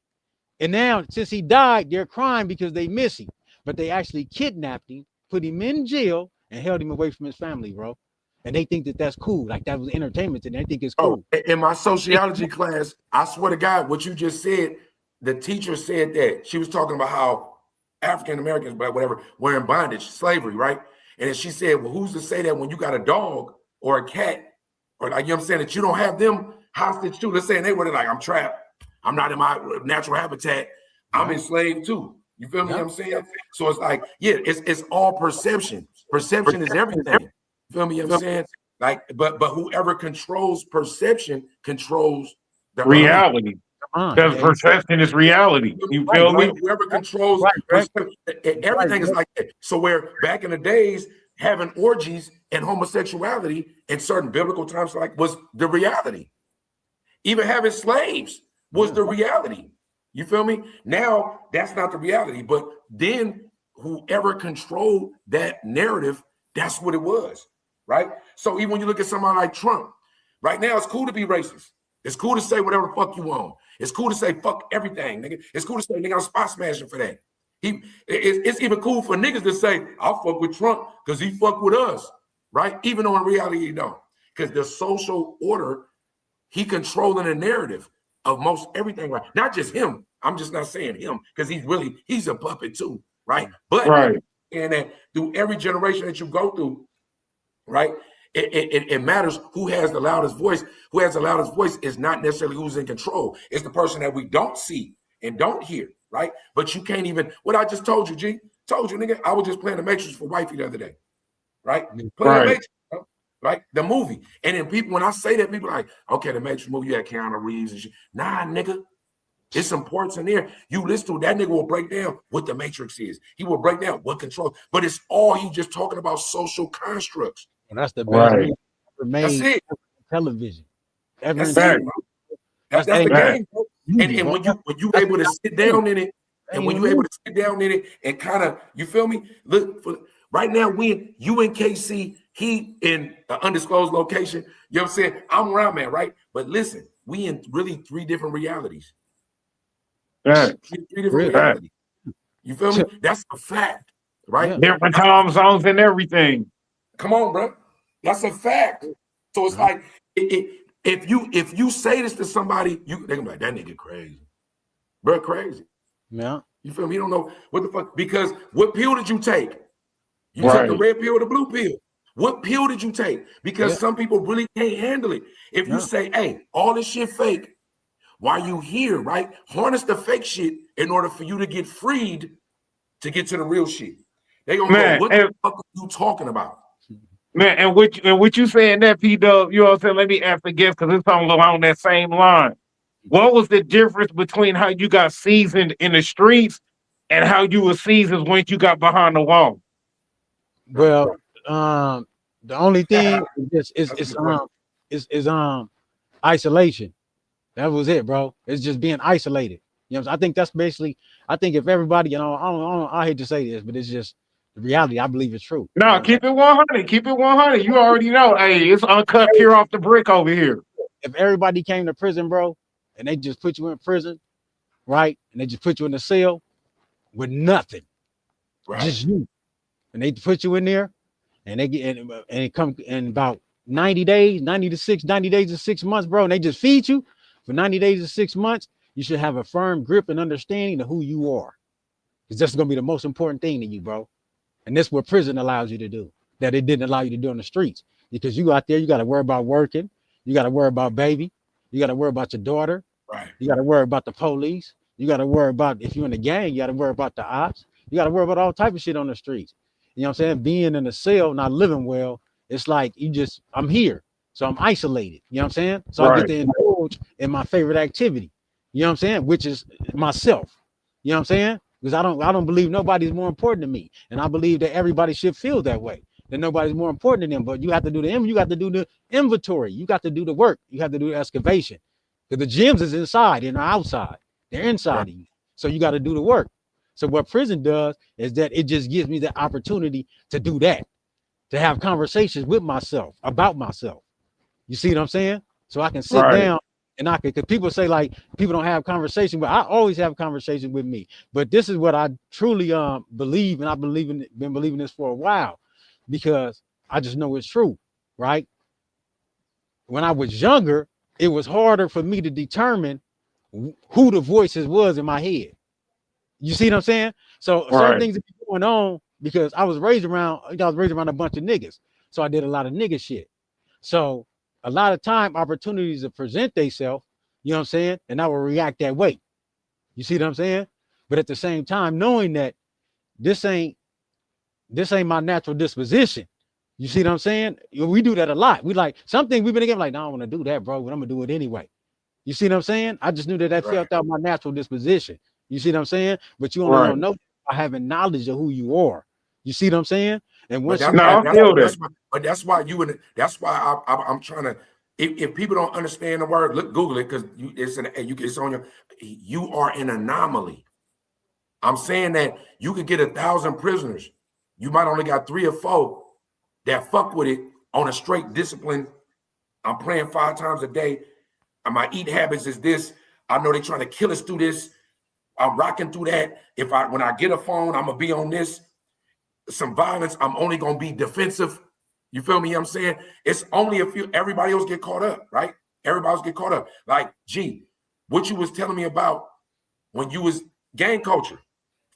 And now, since he died, they're crying because they miss him, but they actually kidnapped him, put him in jail, and held him away from his family, bro. And they think that that's cool, like that was entertainment, and they think it's cool. In my sociology class, I swear to God, what you just said, the teacher said that she was talking about how African Americans, but whatever, were in bondage, slavery, right? And then she said, well, who's to say that when you got a dog or a cat, or like, you know what I'm saying, that you don't have them hostage too? Let's say they were like, I'm trapped. I'm not in my natural habitat. I'm enslaved too. You feel me? What I'm saying? So it's like, yeah, it's all perception. Perception is everything. You feel me? What I'm saying? Like, but whoever controls perception controls the reality. Because perception is reality. You feel me? Whoever controls everything is like that. So where back in the days, having orgies and homosexuality in certain biblical times like was the reality. Even having slaves was the reality. You feel me? Now that's not the reality. But then whoever controlled that narrative, that's what it was. Right? So even when you look at somebody like Trump, right now it's cool to be racist. It's cool to say whatever the fuck you want. It's cool to say fuck everything, nigga. It's cool to say nigga I'm spot smashing for that. It's even cool for niggas to say I'll fuck with Trump because he fuck with us, right? Even though in reality he don't. Because the social order, he controlling the narrative of most everything, right? Not just him. I'm just not saying him because he's a puppet too, right? But and that through every generation that you go through, right? It matters who has the loudest voice. Who has the loudest voice is not necessarily who's in control. It's the person that we don't see and don't hear, right? But you can't even, what I just told you, G, told you, nigga, I was just playing the Matrix for wifey the other day, right? Playing the Matrix, right? The movie. And then people, when I say that, people are like, okay, the Matrix movie, you had Keanu Reeves and shit. Nah, nigga. It's some parts in there. You listen to it, that nigga will break down what the Matrix is. He will break down what control, but it's all he just talking about social constructs. And that's the best movie ever made. That's it. Television. That's the game, bro. And when you able to sit down in it, and when you able to sit down in it and kind of, you feel me? Look, for right now, you in KC, he in an undisclosed location. You know what I'm saying? I'm around, man, right? But listen, we in really three different realities. Three different realities. You feel me? That's a fact, right? Different time zones and everything. Come on, bro. That's a fact. So it's like if you say this to somebody, they're gonna be like, that nigga crazy. Bro, crazy. Yeah. You feel me? You don't know what the fuck, because what pill did you take? You took the red pill or the blue pill. What pill did you take? Because some people really can't handle it. If you say, hey, all this shit fake, while you here, right? Harness the fake shit in order for you to get freed to get to the real shit. They gonna go, what the fuck are you talking about? Man, and what you saying that, P-Dub, you know what I'm saying? Let me ask the guest because it's along that same line. What was the difference between how you got seasoned in the streets and how you were seasoned when you got behind the wall? Well, the only thing is isolation. That was it, bro. It's just being isolated. You know what I'm saying? I think that's basically, I think if everybody, you know, I hate to say this, but it's just the reality. I believe it's true. No, keep it 100. Keep it 100. You already know. Hey, it's uncut pure off the brick over here. if everybody came to prison, bro, and they just put you in prison, right? And they just put you in a cell with nothing, Right. just you. And they put you in there and they get and it come in about 90 days, 90 days to 6 months, bro. And they just feed you for 90 days to 6 months. You should have a firm grip and understanding of who you are. Because that's gonna be the most important thing to you, bro. And that's what prison allows you to do, that it didn't allow you to do on the streets. Because you out there, you got to worry about working, you got to worry about baby, you got to worry about your daughter, Right. you got to worry about the police, you got to worry about if you're in the gang, you got to worry about the ops, you got to worry about all type of shit on the streets. You know what I'm saying? Being in a cell, not living well, it's like I'm here, so I'm isolated. You know what I'm saying? So I get to indulge in my favorite activity. You know what I'm saying? Which is myself. You know what I'm saying? Because I don't believe nobody's more important than me, and I believe that everybody should feel that way. That nobody's more important than them. But you have to do the inventory. You got to do the work. You have to do the excavation. Because the gems is inside and outside. They're inside of you. So you got to do the work. So what prison does is that it just gives me the opportunity to do that, to have conversations with myself about myself. You see what I'm saying? So I can sit down and because people say like people don't have conversation, but I always have conversation with me. But this is what I truly believe, and been believing this for a while, because I just know it's true, right? When I was younger, it was harder for me to determine who the voices was in my head. You see what I'm saying? So certain things are going on because I was raised around a bunch of niggas. So I did a lot of nigga shit. So a lot of time opportunities to present themselves, you know what I'm saying? And I will react that way. You see what I'm saying? But at the same time, knowing that this ain't my natural disposition. You see what I'm saying? We do that a lot. We like something we've been again like, no, I don't want to do that, bro, but I'm gonna do it anyway. You see what I'm saying? I just knew that felt out my natural disposition. You see what I'm saying? But you only don't know by having knowledge of who you are. You see what I'm saying? And once that's why I'm trying to. If people don't understand the word, look, Google it, because it's on your. You are an anomaly. I'm saying that you could get 1,000 prisoners. You might only got 3 or 4 that fuck with it on a straight discipline. I'm praying 5 times a day. And my eat habits is this. I know they're trying to kill us through this. I'm rocking through that. When I get a phone, I'm gonna be on this. Some violence, I'm only gonna be defensive. You feel me? I'm saying it's only a few. Everybody else get caught up, right? Everybody else get caught up. Like, G, what you was telling me about when you was gang culture,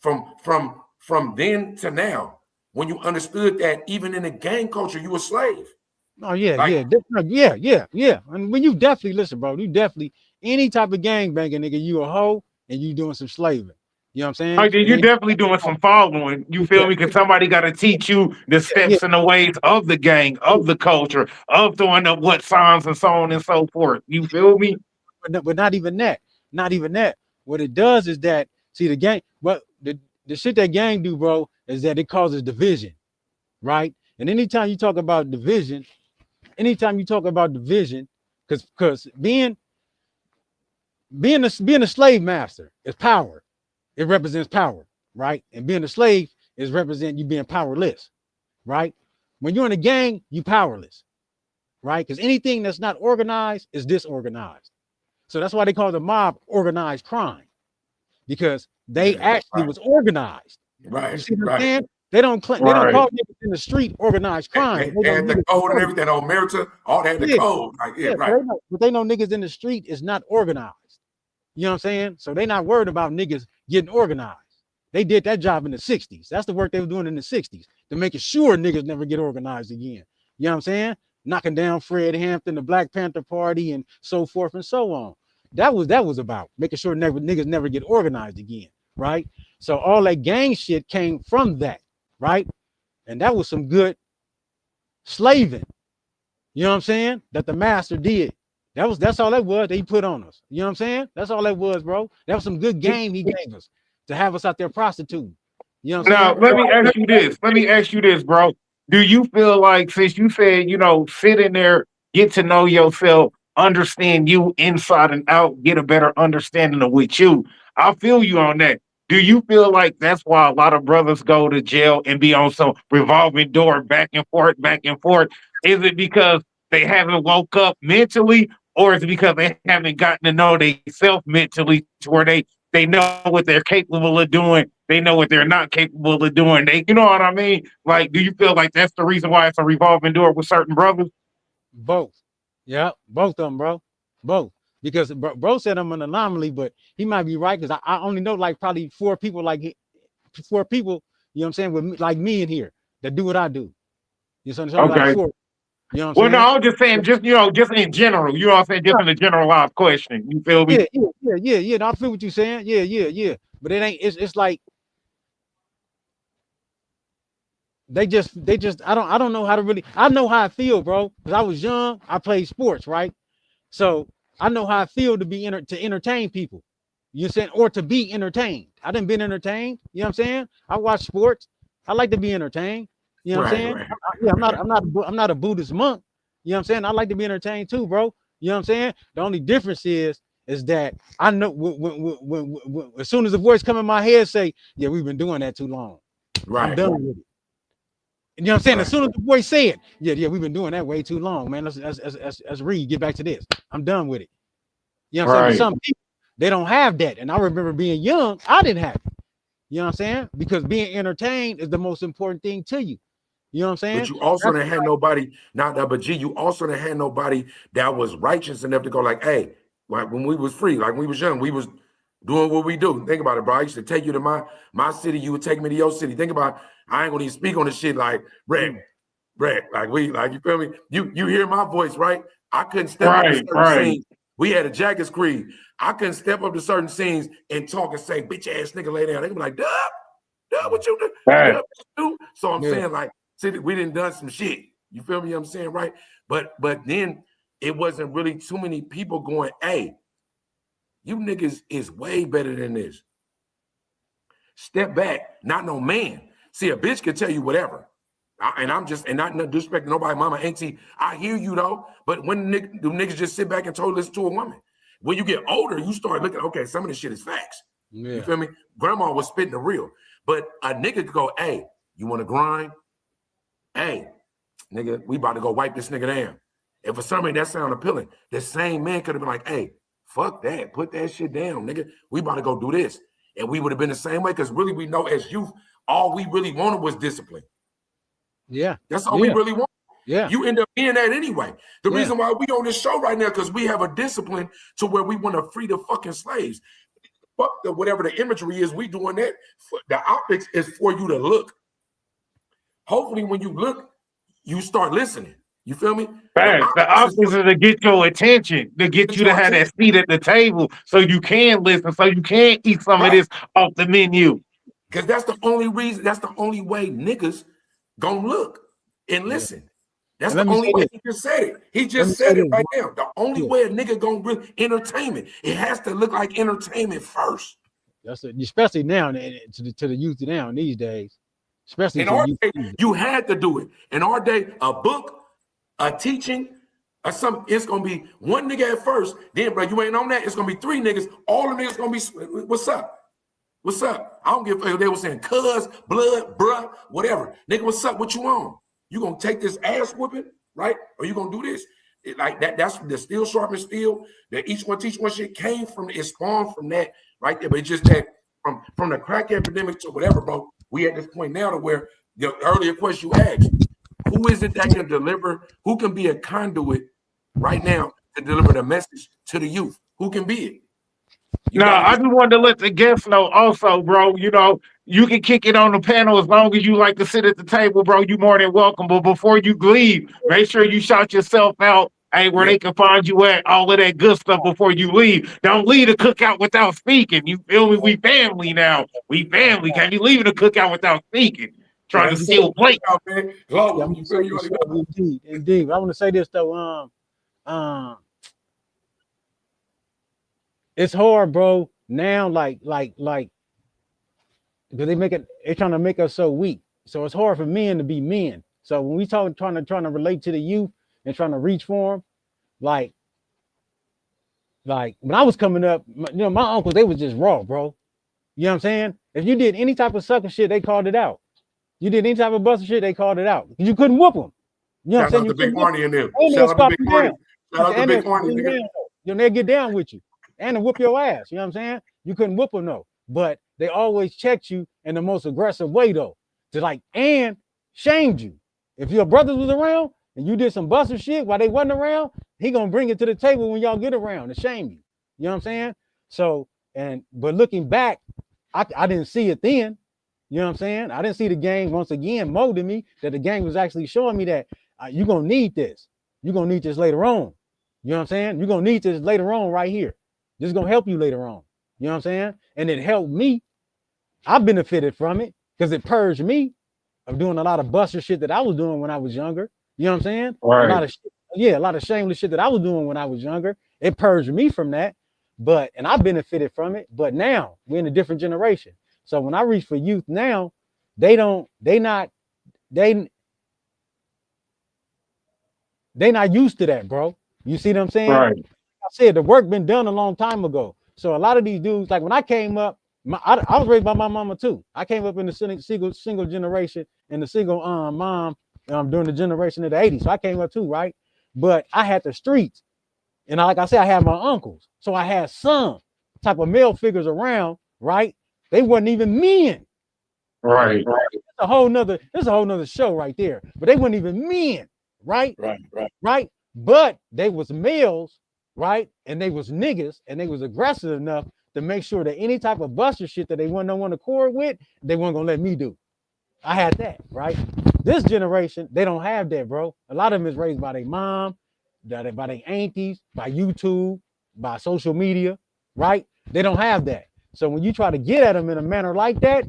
from then to now, when you understood that even in the gang culture you a slave. Oh yeah, yeah. And when you definitely listen, bro, you definitely any type of gang banging nigga, you a hoe and you doing some slaving. You know what I'm saying? Like, you're definitely doing some following. You feel me? Because somebody got to teach you the steps and the ways of the gang, of the culture, of doing up what signs and so on and so forth. You feel me? But not even that. Not even that. What it does is that, see, the gang, what the shit that gang do, bro, is that it causes division, right? And anytime you talk about division, because being a slave master is power. It represents power, right? And being a slave is represent you being powerless, right? When you're in a gang, you powerless, right? Because anything that's not organized is disorganized. So that's why they call the mob organized crime, because they actually was organized. Right. You see what I'm saying? They don't call niggas in the street organized crime. They had the code and everything on Merita, all that the code. Like, right. But they know niggas in the street is not organized. You know what I'm saying? So they not worried about niggas getting organized. They did that job in the 60s. That's the work they were doing in the 60s to making sure niggas never get organized again. You know what I'm saying? Knocking down Fred Hampton, the Black Panther Party, and so forth and so on. That was about making sure niggas never get organized again, right? So all that gang shit came from that, right? And that was some good slaving. You know what I'm saying? That the master did. That's all that was that he put on us. You know what I'm saying? That's all that was, bro. That was some good game he gave us to have us out there prostituting. You know what I'm saying? Now, let me ask you this, bro. Do you feel like, since you said, sit in there, get to know yourself, understand you inside and out, get a better understanding of with you? I feel you on that. Do you feel like that's why a lot of brothers go to jail and be on some revolving door back and forth, back and forth? Is it because they haven't woke up mentally, or is it because they haven't gotten to know themselves mentally to where they know what they're capable of doing, they know what they're not capable of doing. You know what I mean? Like, do you feel like that's the reason why it's a revolving door with certain brothers? Both. Yeah, both of them, bro. Both. Because bro said I'm an anomaly, but he might be right because I only know like probably four people, four people, you know what I'm saying, with me, like me in here that do what I do. You know what I'm saying? Okay. Like four. You know what Well, I'm no, saying? I'm just saying, just in general. You know what I'm saying? Just in a generalized question. You feel me? Yeah. No, I feel what you're saying. Yeah. But it ain't. It's like they just. I don't know how to really. I know how I feel, bro. Because I was young. I played sports, right? So I know how I feel to be to entertain people. You know what I'm saying? Or to be entertained. I done been entertained. You know what I'm saying? I watch sports. I like to be entertained. You know what I'm saying? Right. Yeah, I'm not a Buddhist monk. You know what I'm saying? I like to be entertained too, bro. You know what I'm saying? The only difference is that I know when as soon as the voice come in my head say, yeah, we've been doing that too long. Right. I'm done with it. You know what I'm saying? Right. As soon as the voice say it, yeah, we've been doing that way too long, man. Let's read, get back to this. I'm done with it. You know what I'm saying? But some people, they don't have that. And I remember being young, I didn't have it. You know what I'm saying? Because being entertained is the most important thing to you. You know what I'm saying? But you also didn't have nobody, not that, but G, you also didn't have nobody that was righteous enough to go like, hey, like when we was free, like when we was young, we was doing what we do. Think about it, bro. I used to take you to my city, you would take me to your city. Think about, I ain't gonna even speak on this shit like Brett, like you feel me? You hear my voice, right? I couldn't step up to certain scenes. We had a Jackets Creed. I couldn't step up to certain scenes and talk and say, bitch ass nigga, lay down. They can be like, Dub, what you do? Dub, do? So I'm saying, like, see, we done done some shit. You feel me? You know what I'm saying, right? But then it wasn't really too many people going, hey, you niggas is way better than this. Step back, not no man. See, a bitch can tell you whatever. And not disrespecting nobody, mama, auntie. I hear you though, but when the niggas just sit back and totally listen to a woman. When you get older, you start looking, okay, some of this shit is facts. Yeah. You feel me? Grandma was spitting the real. But a nigga could go, hey, you want to grind? Hey, nigga, we about to go wipe this nigga down. And for some reason that sound appealing. The same man could have been like, hey, fuck that. Put that shit down, nigga. We about to go do this. And we would have been the same way because really we know as youth, all we really wanted was discipline. Yeah. That's all we really want. Yeah. You end up being that anyway. The reason why we on this show right now, because we have a discipline to where we want to free the fucking slaves. Fuck whatever the imagery is, we doing that. The optics is for you to look. Hopefully when you look, you start listening. You feel me? The optics is to get your attention, to get you to have that seat at the table so you can listen, so you can eat some of this off the menu. Because that's the only reason, that's the only way niggas gonna look and listen. That's the only way. He just said it. He just said it right now. The only way a nigga gonna really entertainment, it has to look like entertainment first. That's it, especially now to the youth now these days. Especially in our day, you had to do it. In our day, a book, a teaching, or something, it's gonna be one nigga at first. Then, bro, you ain't on that. It's gonna be three niggas. All the niggas gonna be, what's up? What's up? I don't give a fuck. They were saying cuz, blood, bruh, whatever. Nigga, what's up? What you on? You gonna take this ass whooping, right? Or you gonna do this? Like that, that's the steel sharpen steel. That each one teach one shit came from, it spawned from that right there. But it's just that from the crack epidemic to whatever, bro. We at this point now to where the earlier question you asked, who is it that can deliver, who can be a conduit right now to deliver the message to the youth? Who can be it? I just wanted to let the guests know also, bro, you know, you can kick it on the panel as long as you like to sit at the table, bro. You more than welcome. But before you leave, make sure you shout yourself out, where they can find you at, all of that good stuff before you leave. Don't leave the cookout without speaking. You feel me? We family now. We family. Can't be leaving the cookout without speaking. Trying to steal plate. Indeed. I want to say this though. It's hard, bro. Now, like, because they're trying to make us so weak. So it's hard for men to be men. So when we trying to relate to the youth and trying to reach for them, like when I was coming up, my uncles, they was just raw, bro. You know what I'm saying? If you did any type of sucker shit, they called it out. You did any type of busting shit, they called it out. You couldn't whoop them. You know what I'm saying? Shout out to Big Marty in there. Shout out to Big Marty. Shout out to And Big Horny, nigga. they'll get down with you and they'll whoop your ass. You know what I'm saying? You couldn't whoop them though, but they always checked you in the most aggressive way though, and shamed you. If your brothers was around and you did some buster shit while they wasn't around, he gonna bring it to the table when y'all get around to shame you. You know what I'm saying? So, but looking back, I didn't see it then. You know what I'm saying? I didn't see the game once again molding me, that the game was actually showing me that you're gonna need this. You're gonna need this later on. You know what I'm saying? You're gonna need this later on right here. This is gonna help you later on. You know what I'm saying? And it helped me. I benefited from it because it purged me of doing a lot of buster shit that I was doing when I was younger. You know what I'm saying? Right. A lot of shameless shit that I was doing when I was younger. It purged me from that. And I benefited from it. But now we're in a different generation. So when I reach for youth now, they not used to that, bro. You see what I'm saying? Right. I said the work been done a long time ago. So a lot of these dudes, like when I came up, I was raised by my mama too. I came up in the single generation and the single mom during the generation of the 80s. So I came up too, right? But I had the streets. And like I said, I had my uncles. So I had some type of male figures around, right? They wasn't even men. Right. It's a whole nother show right there. But they weren't even men, right? Right. But they was males, right? And they was niggas, and they was aggressive enough to make sure that any type of buster shit that they wouldn't want to accord with, they weren't gonna let me do. I had that, right? This generation, they don't have that, bro. A lot of them is raised by their mom, by their aunties, by YouTube, by social media, right? They don't have that. So when you try to get at them in a manner like that,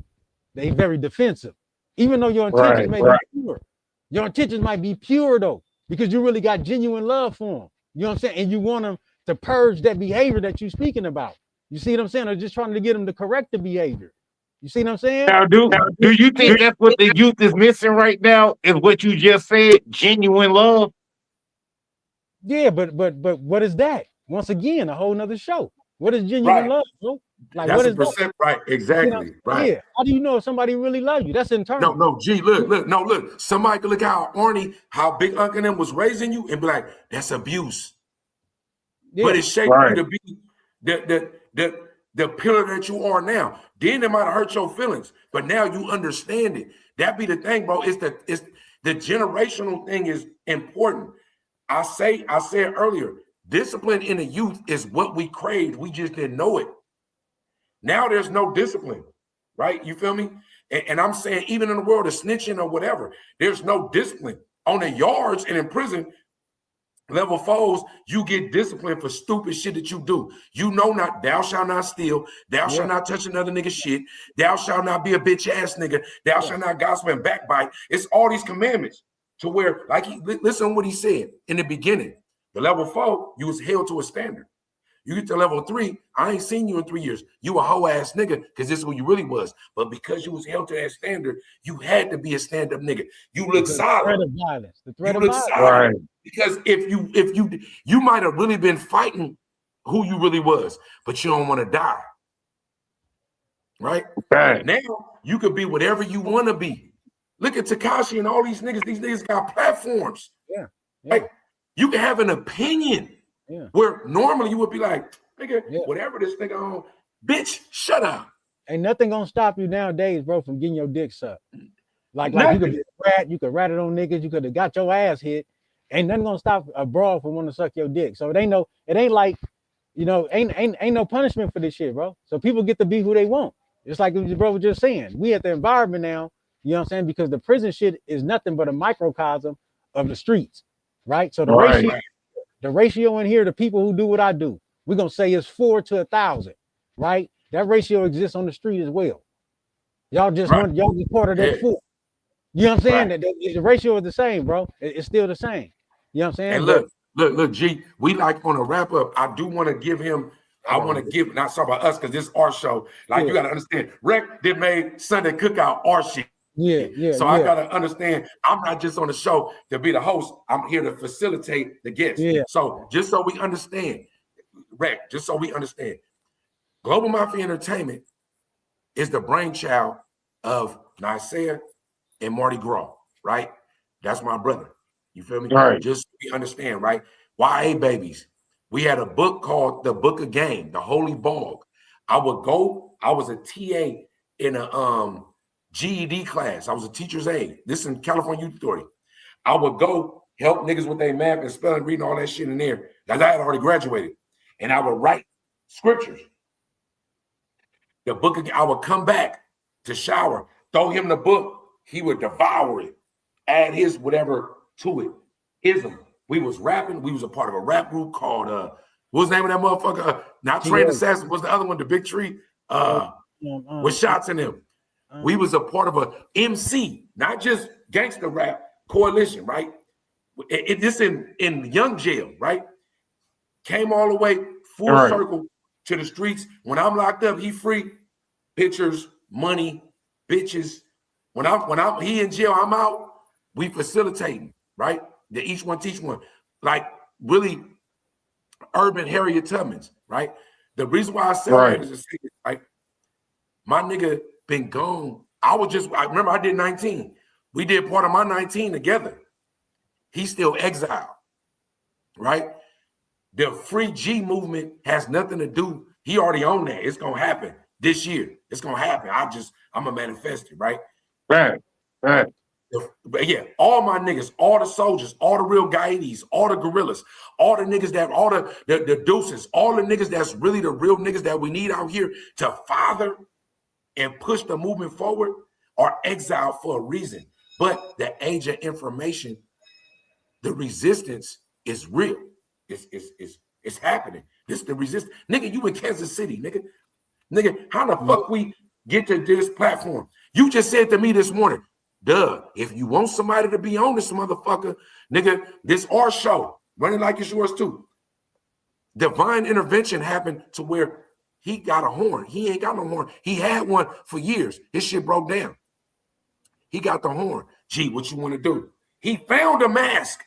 they very defensive. Even though your intentions may be pure. Your intentions might be pure though, because you really got genuine love for them. You know what I'm saying? And you want them to purge that behavior that you're speaking about. You see what I'm saying? Or just trying to get them to correct the behavior. You see what I'm saying? Now, do you think that's what the youth is missing right now? Is what you just said, genuine love? Yeah, but what is that? Once again, a whole nother show. What is genuine love, bro? Like That's what a is that? percent, right? Exactly, You know, right. Yeah. How do you know if somebody really loves you? That's internal. No, G, look. Somebody could look how Arnie, how Big Uncle them was raising you and be like, that's abuse. Yeah. But it shaped you to be the pillar that you are now. Then it might have hurt your feelings, but now you understand it. That be the thing, bro. It's the generational thing is important. I said earlier, discipline in the youth is what we craved. We just didn't know it. Now there's no discipline, right? You feel me? And I'm saying even in the world of snitching or whatever, there's no discipline. On the yards and in prison, level 4s, you get disciplined for stupid shit that you do. You know not, thou shalt not steal, thou shalt not touch another nigga's shit, thou shalt not be a bitch ass nigga, thou shalt not gossip and backbite. It's all these commandments to where, like, listen to what he said in the beginning. The level 4, you was held to a standard. You get to level 3, I ain't seen you in 3 years. You a hoe ass nigga because this is what you really was. But because you was held to that standard, you had to be a stand-up nigga. You look solid. The threat of violence. The threat of violence. Right. Because if you might have really been fighting who you really was, but you don't want to die. Right? Right. Now you could be whatever you want to be. Look at Tekashi and all these niggas. These niggas got platforms. Yeah. Like you can have an opinion. Yeah. Where normally you would be like, nigga, whatever this nigga on, bitch, shut up. Ain't nothing gonna stop you nowadays, bro, from getting your dick sucked. Like you could be a rat, you could rat it on niggas, you could have got your ass hit. Ain't nothing gonna stop a broad from wanting to suck your dick. So it ain't like, you know, ain't no punishment for this shit, bro. So people get to be who they want. It's like your bro was just saying. We at the environment now, you know what I'm saying? Because the prison shit is nothing but a microcosm of the streets, right? So the ratio in here, the people who do what I do, we're gonna say is 4 to 1,000, right? That ratio exists on the street as well. Y'all just part of that 4. You know what I'm saying? That the ratio is the same, bro. It's still the same. You know what I'm saying? And look, G, we like on a wrap up. I do want to give him. I want to give, not talk about us because this is our show. Like you got to understand, Rec did made Sunday Cookout our shit. So I gotta understand, I'm not just on the show to be the host. I'm here to facilitate the guests. So just so we understand, Rec, just so we understand, Global Mafia Entertainment is the brainchild of Nicaea and Marty Gras, right? That's my brother. You feel me? Right. Just so we understand, right? YA babies. We had a book called The Book of Game, The Holy Bog. I was a TA in a GED class. I was a teacher's aide. This is in California Youth Authority. I would go help niggas with their math and spelling, reading all that shit in there. Because I had already graduated. And I would write scriptures. The book, I would come back to shower, throw him the book. He would devour it, add his whatever to it. Ism. We was rapping. We was a part of a rap group called, what was the name of that motherfucker? Not Trained Assassin. Was the other one, the Big Tree? With Shots in them. We was a part of a MC, not just gangster rap coalition, right? This in Young Jail, right? Came all the way full circle to the streets. When I'm locked up, he free. Pictures, money, bitches. When he in jail, I'm out. We facilitating, right? The each one teach one, like really urban Harriet Tubmans, right? The reason why I say that is to say, right? My nigga been gone. I remember I did 19. We did part of my 19 together. He's still exiled, right? The free G movement has nothing to do. He already on that. It's gonna happen this year. It's gonna happen. I'm a manifested, right? Right. But yeah, all my niggas, all the soldiers, all the real Guyanese, all the guerrillas, all the niggas that, all the deuces, all the niggas that's really the real niggas that we need out here to father and push the movement forward are exiled for a reason. But the age of information, the resistance is real. It's happening. This is the resistance. Nigga, you in Kansas City, nigga. Nigga, how the fuck we get to this platform? You just said to me this morning, duh, if you want somebody to be on this motherfucker, nigga, this our show, running like it's yours too. Divine intervention happened to where he got a horn. He ain't got no horn. He had one for years. His shit broke down. He got the horn. Gee, what you want to do? He found a mask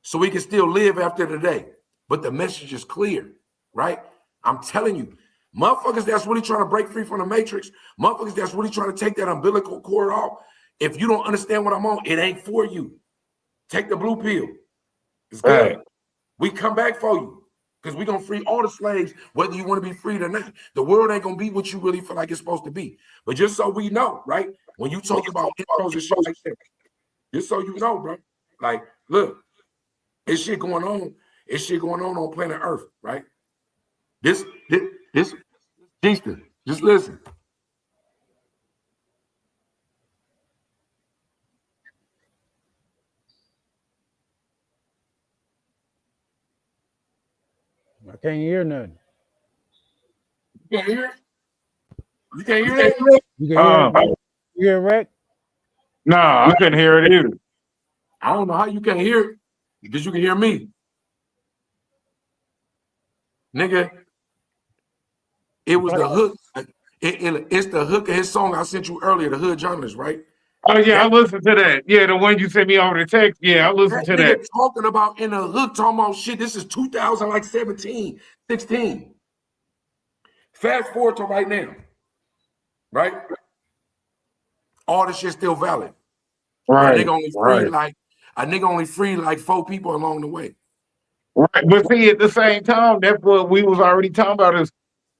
so he can still live after today. But the message is clear, right? I'm telling you, motherfuckers that's really trying to break free from the matrix, motherfuckers that's really trying to take that umbilical cord off, if you don't understand what I'm on, it ain't for you. Take the blue pill. It's good. We come back for you because we're going to free all the slaves, whether you want to be freed or not. The world ain't going to be what you really feel like it's supposed to be. But just so we know, right? When you talk about intros and shit like that, just so you know, bro, like, look, it's shit going on. It's shit going on planet Earth, right? This, Gsta, just listen. I can't hear nothing. You can't hear it? You can't hear that? You can hear it? You hear it, Rick? No, I couldn't hear it either. I don't know how you can't hear it because you can hear me. Nigga, it was the hook. It's the hook of his song I sent you earlier, The Hood Journalist, right? Oh, yeah, I listened to that. Yeah, the one you sent me over the text. Yeah, I listened to that. Talking about in the hook, talking about shit. This is 2017, 16. Fast forward to right now, right? All this shit still valid. Right. A nigga only freed like 4 people along the way. Right. But see, at the same time, that's what we was already talking about is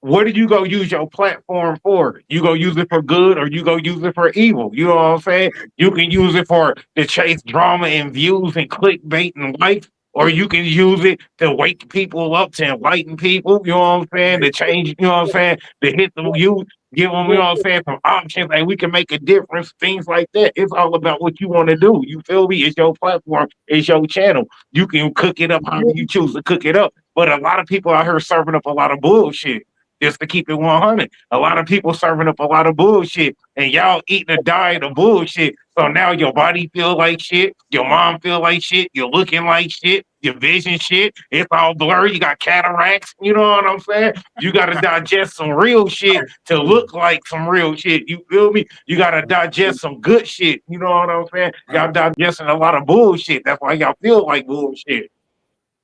what do you go use your platform for? You go use it for good or you go use it for evil? You know what I'm saying? You can use it for to chase drama and views and clickbait and likes, or you can use it to wake people up, to enlighten people, you know what I'm saying? To change, you know what I'm saying? To hit the youth, give them, you know what I'm saying, some options, like we can make a difference, things like that. It's all about what you want to do. You feel me? It's your platform, it's your channel. You can cook it up however you choose to cook it up. But a lot of people out here serving up a lot of bullshit. Just to keep it 100. A lot of people serving up a lot of bullshit, and y'all eating a diet of bullshit. So now your body feel like shit, your mom feel like shit, you're looking like shit, your vision shit, it's all blurry, you got cataracts, you know what I'm saying? You got to digest some real shit to look like some real shit, you feel me? You got to digest some good shit, you know what I'm saying? Y'all digesting a lot of bullshit, that's why y'all feel like bullshit.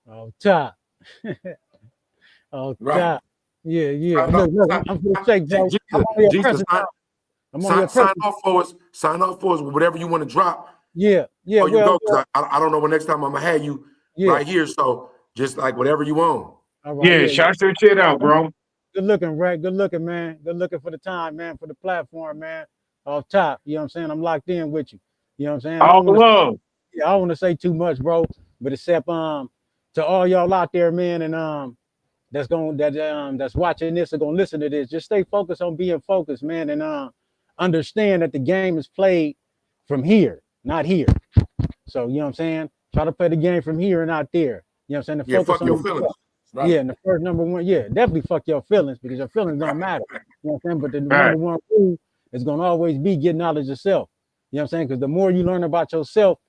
Oh, top. Oh, top. Yeah. Look, I'm gonna say, Joe, I'm on your presence. Sign off for us. Sign off for us with whatever you want to drop. Yeah. Well, I don't know when next time I'm gonna have you. right here. So just like whatever you want. All right, Yeah, shout your shit out, bro. Good looking, Ray. Good looking, man. Good looking for the time, man, for the platform, man. Off top. You know what I'm saying? I'm locked in with you. You know what I'm saying? All the love. I don't want to say too much, bro. But except to all y'all out there, man, and that's watching this or gonna listen to this, just stay focused on being focused, man, and understand that the game is played from here, not here. So you know what I'm saying? Try to play the game from here and not there. You know what I'm saying? The focus fuck on your feelings. Right. Yeah, and the first number one, definitely fuck your feelings because your feelings don't matter. You know what I'm saying? But the number one rule is gonna always be get knowledge of self. You know what I'm saying? Because the more you learn about yourself,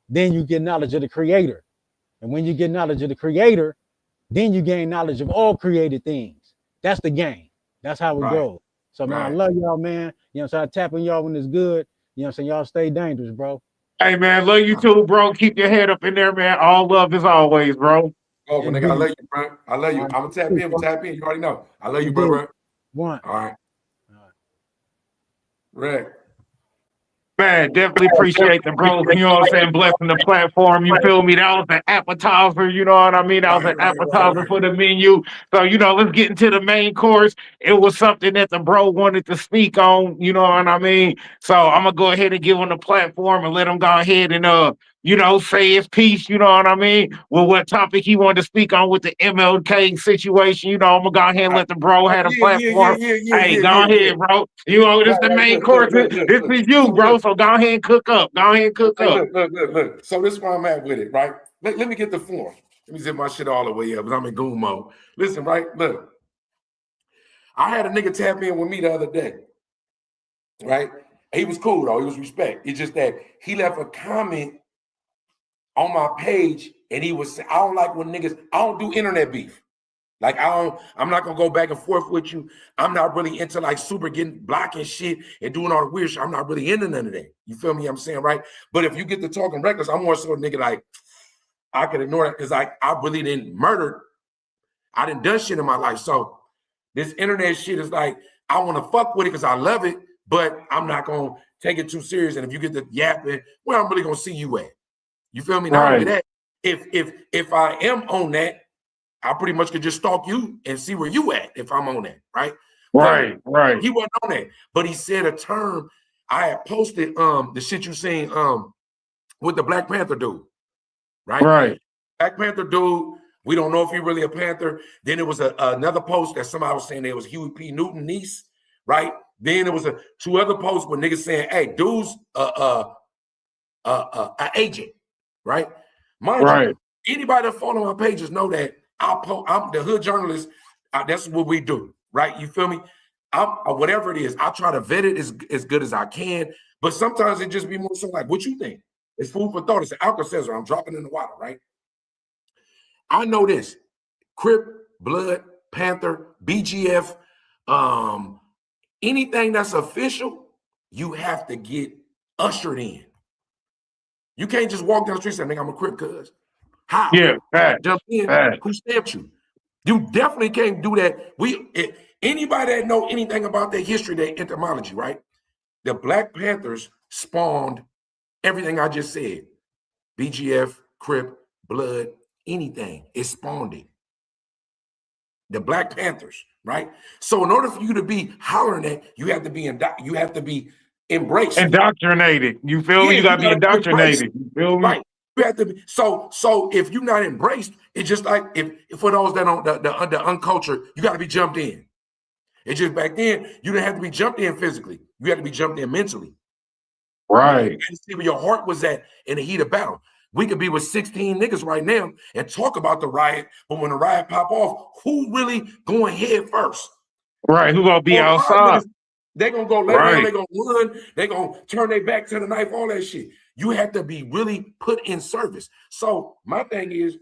then you get knowledge of the creator. And when you get knowledge of the creator, then you gain knowledge of all created things. That's the game. That's how it goes. So man, I love y'all, man. You know what I'm saying? I tap on y'all when it's good. You know what I'm saying? Y'all stay dangerous, bro. Hey man, love you too, bro. Keep your head up in there, man. All love as always, bro. Oh, nigga, I love you, bro. I love you. I'm gonna tap in. Tap in. You already know. I love you, bro. One. All right. Right. Man, definitely appreciate the bros, you know what I'm saying, blessing the platform, you feel me? That was an appetizer, you know what I mean? That was an appetizer for the menu. So, you know, let's get into the main course. It was something that the bro wanted to speak on, you know what I mean? So I'm gonna go ahead and give him the platform and let him go ahead and you know, say his piece, you know what I mean? Well, what topic he wanted to speak on with the MLK situation, you know, I'm gonna go ahead and let the bro have a platform. Hey, go ahead, bro. You know, this is the main course. This is you, bro. So go ahead and cook up. Go ahead and cook up. Look. So this is where I'm at with it, right? Let me get the form. Let me zip my shit all the way up, because I'm in goon mode. Listen, right? Look. I had a nigga tap in with me the other day, right? He was cool, though. He was respect. It's just that he left a comment on my page, and he was saying, I don't like when niggas, I don't do internet beef. Like, I'm not gonna go back and forth with you. I'm not really into like super getting blocking shit and doing all the weird shit. I'm not really into none of that. You feel me? I'm saying, right? But if you get to talking reckless, I'm more so a nigga like, I could ignore that because like I really didn't murder. I didn't done shit in my life. So this internet shit is like, I want to fuck with it because I love it, but I'm not gonna take it too serious. And if you get the yapping, where I'm really gonna see you at. You feel me? Not only that, if I am on that, I pretty much could just stalk you and see where you at if I'm on that, right? Right. He wasn't on that, but he said a term. I had posted the shit you seen with the Black Panther dude, right? Right. Black Panther dude. We don't know if he really a Panther. Then it was another post that somebody was saying there was Huey P. Newton niece, right? Then there was two other posts where niggas saying, "Hey, dude's an agent." Right? Mind you, anybody that follow my pages know that I'm the hood journalist. That's what we do, right? You feel me? Whatever it is, I try to vet it as good as I can. But sometimes it just be more so like, what you think? It's food for thought. It's an Alka-Seltzer. I'm dropping in the water, right? I know this. Crip, Blood, Panther, BGF, anything that's official, you have to get ushered in. You can't just walk down the street and say, nigga, I'm a Crip, cuz. How? Yeah, jump in. Who stamped you? You definitely can't do that. Anybody that know anything about their history, their etymology, right? The Black Panthers spawned everything I just said. BGF, Crip, Blood, anything. It spawned it. The Black Panthers, right? So in order for you to be hollering at, you have to be embraced. Indoctrinated. You feel me? You gotta be indoctrinated. You feel me? Right. You have to be so if you're not embraced, it's just like if for those that don't the uncultured, you gotta be jumped in. It's just back then, you didn't have to be jumped in physically. You had to be jumped in mentally. Right. You had to see where your heart was at in the heat of battle. We could be with 16 niggas right now and talk about the riot, but when the riot pop off, who really going head first? Right. Who gonna be outside? They're going to go lay down, they're going to run, they're going to turn their back to the knife, all that shit. You have to be really put in service. So my thing is,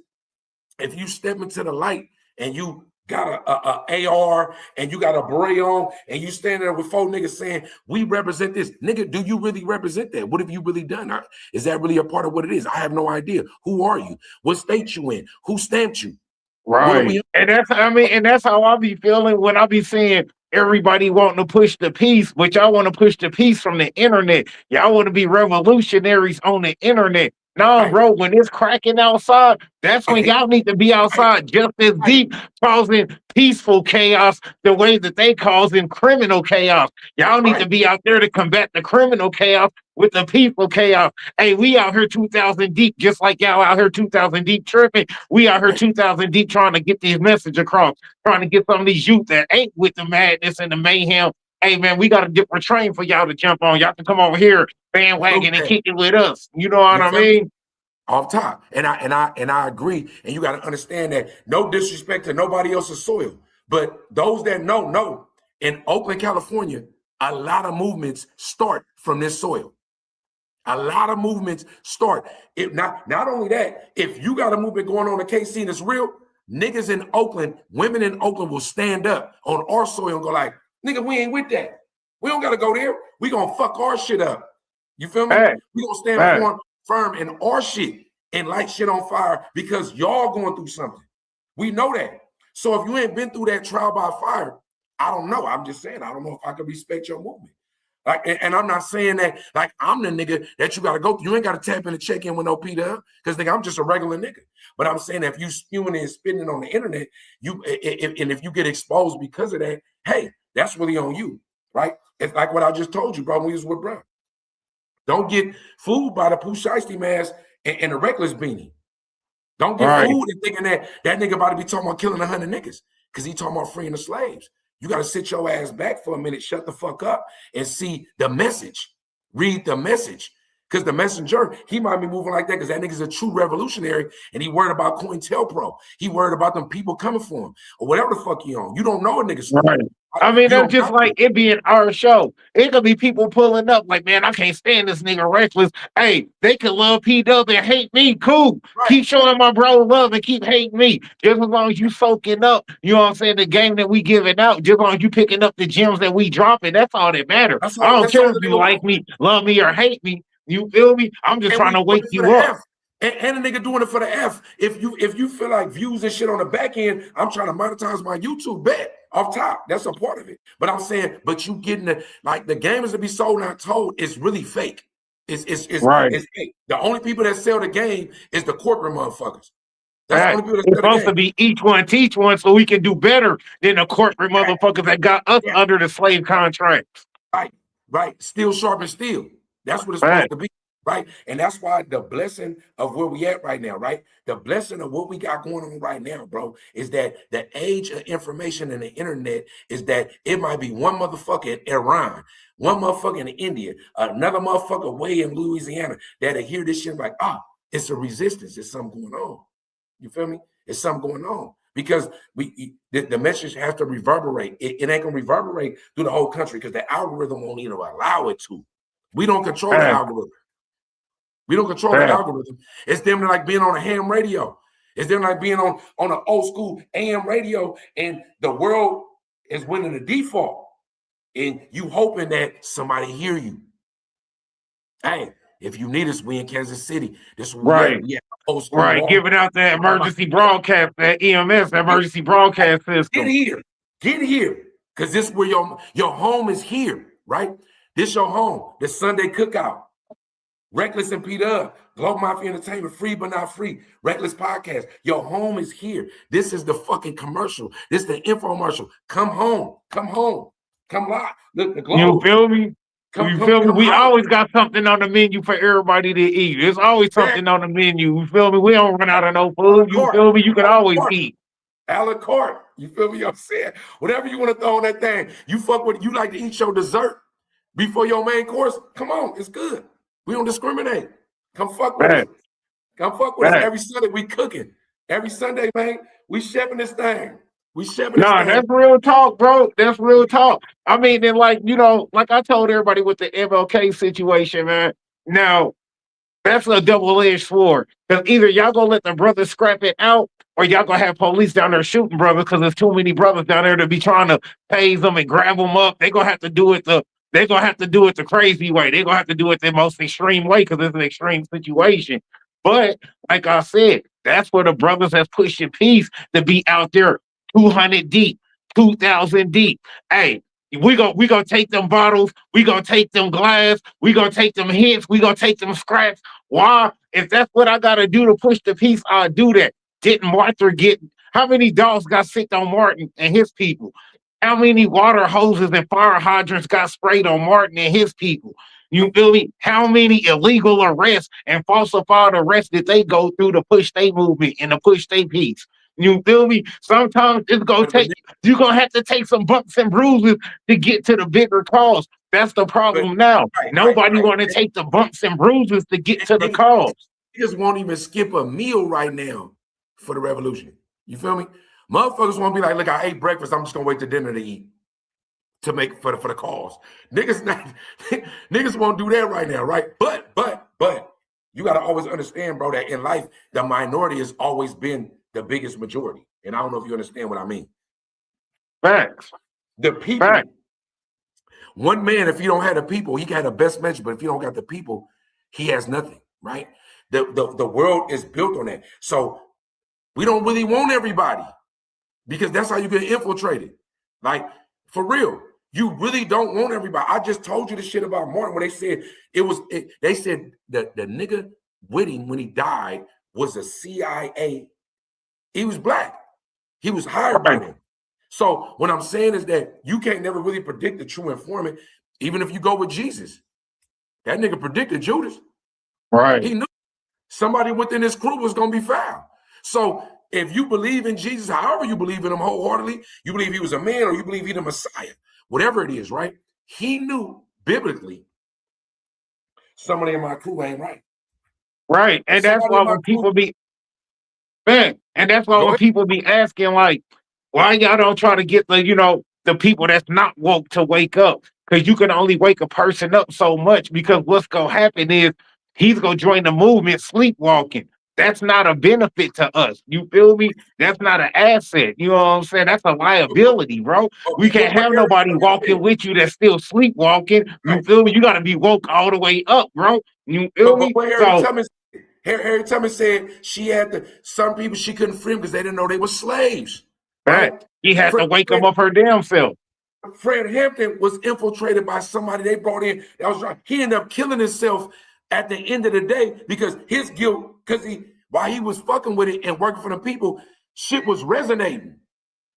if you step into the light and you got a AR and you got a beret on and you stand there with four niggas saying, we represent this. Nigga, do you really represent that? What have you really done? Is that really a part of what it is? I have no idea. Who are you? What state you in? Who stamped you? Right. And that's how I be feeling when I be seeing everybody wanting to push the peace, which I want to push the peace from the internet. Y'all want to be revolutionaries on the internet. No, right? bro, when it's cracking outside, that's when Right, y'all need to be right, outside just as right. deep, causing peaceful chaos the way that they causing criminal chaos. Y'all need Right. to be out there to combat the criminal chaos with the peaceful chaos. Hey, we out here 2,000 deep, just like y'all out here 2,000 deep tripping. We out here 2,000 deep trying to get this message across, trying to get some of these youth that ain't with the madness and the mayhem. Hey, man, we got a different train for y'all to jump on. Y'all can come over here Salute bandwagon and that. kick it with us. You know what You I feel me? mean? Off top. And I agree. And you got to understand that no disrespect to nobody else's soil. But those that know, in Oakland, California, a lot of movements start from this soil. A lot of movements start. If not only that, if you got a movement going on in KC and it's real, niggas in Oakland, women in Oakland will stand up on our soil and go like, nigga, we ain't with that. We don't gotta go there. We gonna fuck our shit up. You feel me? Hey, We gonna stand hey, firm in our shit and light shit on fire because y'all going through something. We know that. So if you ain't been through that trial by fire, I don't know. I'm just saying, I don't know if I can respect your movement. Like, and I'm not saying that like I'm the nigga that you gotta go through. You ain't gotta tap in and check in with no P-Dub, because nigga, I'm just a regular nigga. But I'm saying if you spewing and spitting on the internet, if you get exposed because of that, hey, that's really on you, right? It's like what I just told you, bro, when we was with bro. Don't get fooled by the Pooh Shiesty mask and the Reckless beanie. Don't get right. fooled and thinking that nigga about to be talking about killing 100 niggas because he talking about freeing the slaves. You got to sit your ass back for a minute, shut the fuck up, and see the message. Read the message. Because the messenger, he might be moving like that because that nigga's a true revolutionary and he worried about COINTELPRO. He worried about them people coming for him or whatever the fuck he on. You don't know a nigga's story. Right. I mean, You that's don't just got like to. it being our show. It could be people pulling up like, man, I can't stand this nigga Reckless. Hey, they could love P-Dub and hate me. Cool. Right. Keep showing my bro love and keep hating me. Just as long as you soaking up, you know what I'm saying, the game that we giving out, just as long as you picking up the gems that we dropping, that's all that matters. That's I all, don't that's care all if the you nigga like want. me, love me, or hate me. You feel me? I'm just And trying we to doing wake it for you the up. F. And the nigga doing it for the F. If you feel like views and shit on the back end, I'm trying to monetize my YouTube bet off top. That's a part of it. But I'm saying, but you getting the like the game is to be sold, not told. It's really fake. Right. It's fake. The only people that sell the game is the corporate motherfuckers. That's the Right. only people that It's sell the supposed game. to be each one teach one so we can do better than the corporate Yeah, motherfuckers that got us yeah. under the slave contract. Right, right. Steel sharp and steel. That's what it's Right. supposed to be, right? And that's why the blessing of where we at right now, right? The blessing of what we got going on right now, bro, is that the age of information and the internet is that it might be one motherfucker in Iran, one motherfucker in India, another motherfucker way in Louisiana that'll hear this shit like, it's a resistance. It's something going on. You feel me? It's something going on. Because the message has to reverberate. It ain't gonna reverberate through the whole country because the algorithm won't even allow it to. We don't control the Right. algorithm. We don't control the Right. algorithm. It's them like being on a ham radio. It's them like being on an old school AM radio, and the world is winning the default. And you hoping that somebody hear you. Hey, if you need us, we in Kansas City. This is where we at. Right. We at old school Right. Walmart. Giving out that emergency broadcast, that EMS, that emergency broadcast Get system. here. Get here. Because this is where your home is here, right? This your home. The Sunday Cookout. Reckless and P-Dub. Global Mafia Entertainment. Free but not free. Reckless Podcast. Your home is here. This is the fucking commercial. This is the infomercial. Come home. Come home. Come live. Look, the You Globe. feel me? Come You feel me? We holler. always got something on the menu for everybody to eat. There's always something on the menu. You feel me? We don't run out of no food. You feel me? You can always eat. A la carte. You feel me? I'm saying whatever you want to throw on that thing. You fuck with. You like to eat your dessert before your main course. Come on, it's good. We don't discriminate. Come fuck with us. Right. Come fuck with us. Right. Every Sunday we cooking. Every Sunday, man, we chefing this thing. We chefing this Nah, thing. that's real talk, bro. That's real talk. I mean, and like, you know, like I told everybody with the MLK situation, man. Now, that's a double-edged sword. Because either y'all gonna let the brothers scrap it out, or y'all gonna have police down there shooting brothers because there's too many brothers down there to be trying to tase them and grab them up. They're gonna have to do it the crazy way. They're gonna have to do it the most extreme way because it's an extreme situation. But like I said, that's where the brothers has pushed in peace to be out there 200 deep, 2,000 deep. Hey, we gonna take them bottles, we gonna take them glass, we gonna take them hits, we gonna take them scraps. Why? if that's what I gotta do to push the peace, I'll do that. Didn't Martha get how many dogs got sick on Martin and his people? How many water hoses and fire hydrants got sprayed on Martin and his people? You feel me? How many illegal arrests and falsified arrests did they go through to push their movement and to push their peace? You feel me? Sometimes it's gonna take you're gonna have to take some bumps and bruises to get to the bigger cause. That's the problem now. Nobody want to take the bumps and bruises to get to the cause. Niggas won't even skip a meal right now for the revolution. You feel me? Motherfuckers won't be like, look, I ate breakfast. I'm just gonna wait till dinner to eat to make for the cause. Niggas won't do that right now, right? But you gotta always understand, bro, that in life the minority has always been the biggest majority. And I don't know if you understand what I mean. Facts. The people. Facts. One man, if you don't have the people, he got the best message. But if you don't got the people, he has nothing, right? The world is built on that. So we don't really want everybody because that's how you get infiltrated. Like, for real, you really don't want everybody. I just told you the shit about Martin when they said they said that the nigga with him when he died was a CIA. He was black. He was hired by them. So what I'm saying is that you can't never really predict the true informant, even if you go with Jesus. That nigga predicted Judas. Right. He knew somebody within his crew was going to be foul. So if you believe in Jesus, however you believe in him wholeheartedly, you believe he was a man or you believe he's the Messiah, whatever it is, right? He knew biblically somebody in my crew ain't right. Right. And that's why when people be people be asking, like, why y'all don't try to get the people that's not woke to wake up? Because you can only wake a person up so much, because what's gonna happen is he's gonna join the movement sleepwalking. That's not a benefit to us. You feel me? That's not an asset. You know what I'm saying? That's a liability, bro. We can't have nobody walking with you that's still sleepwalking. You feel me? You gotta be woke all the way up, bro. You feel me? Harry Tubman said she had some people she couldn't free because they didn't know they were slaves. Right? He had to wake them up her damn self. Fred Hampton was infiltrated by somebody they brought in. That was right. He ended up killing himself at the end of the day because his guilt, because while he was fucking with it and working for the people, shit was resonating.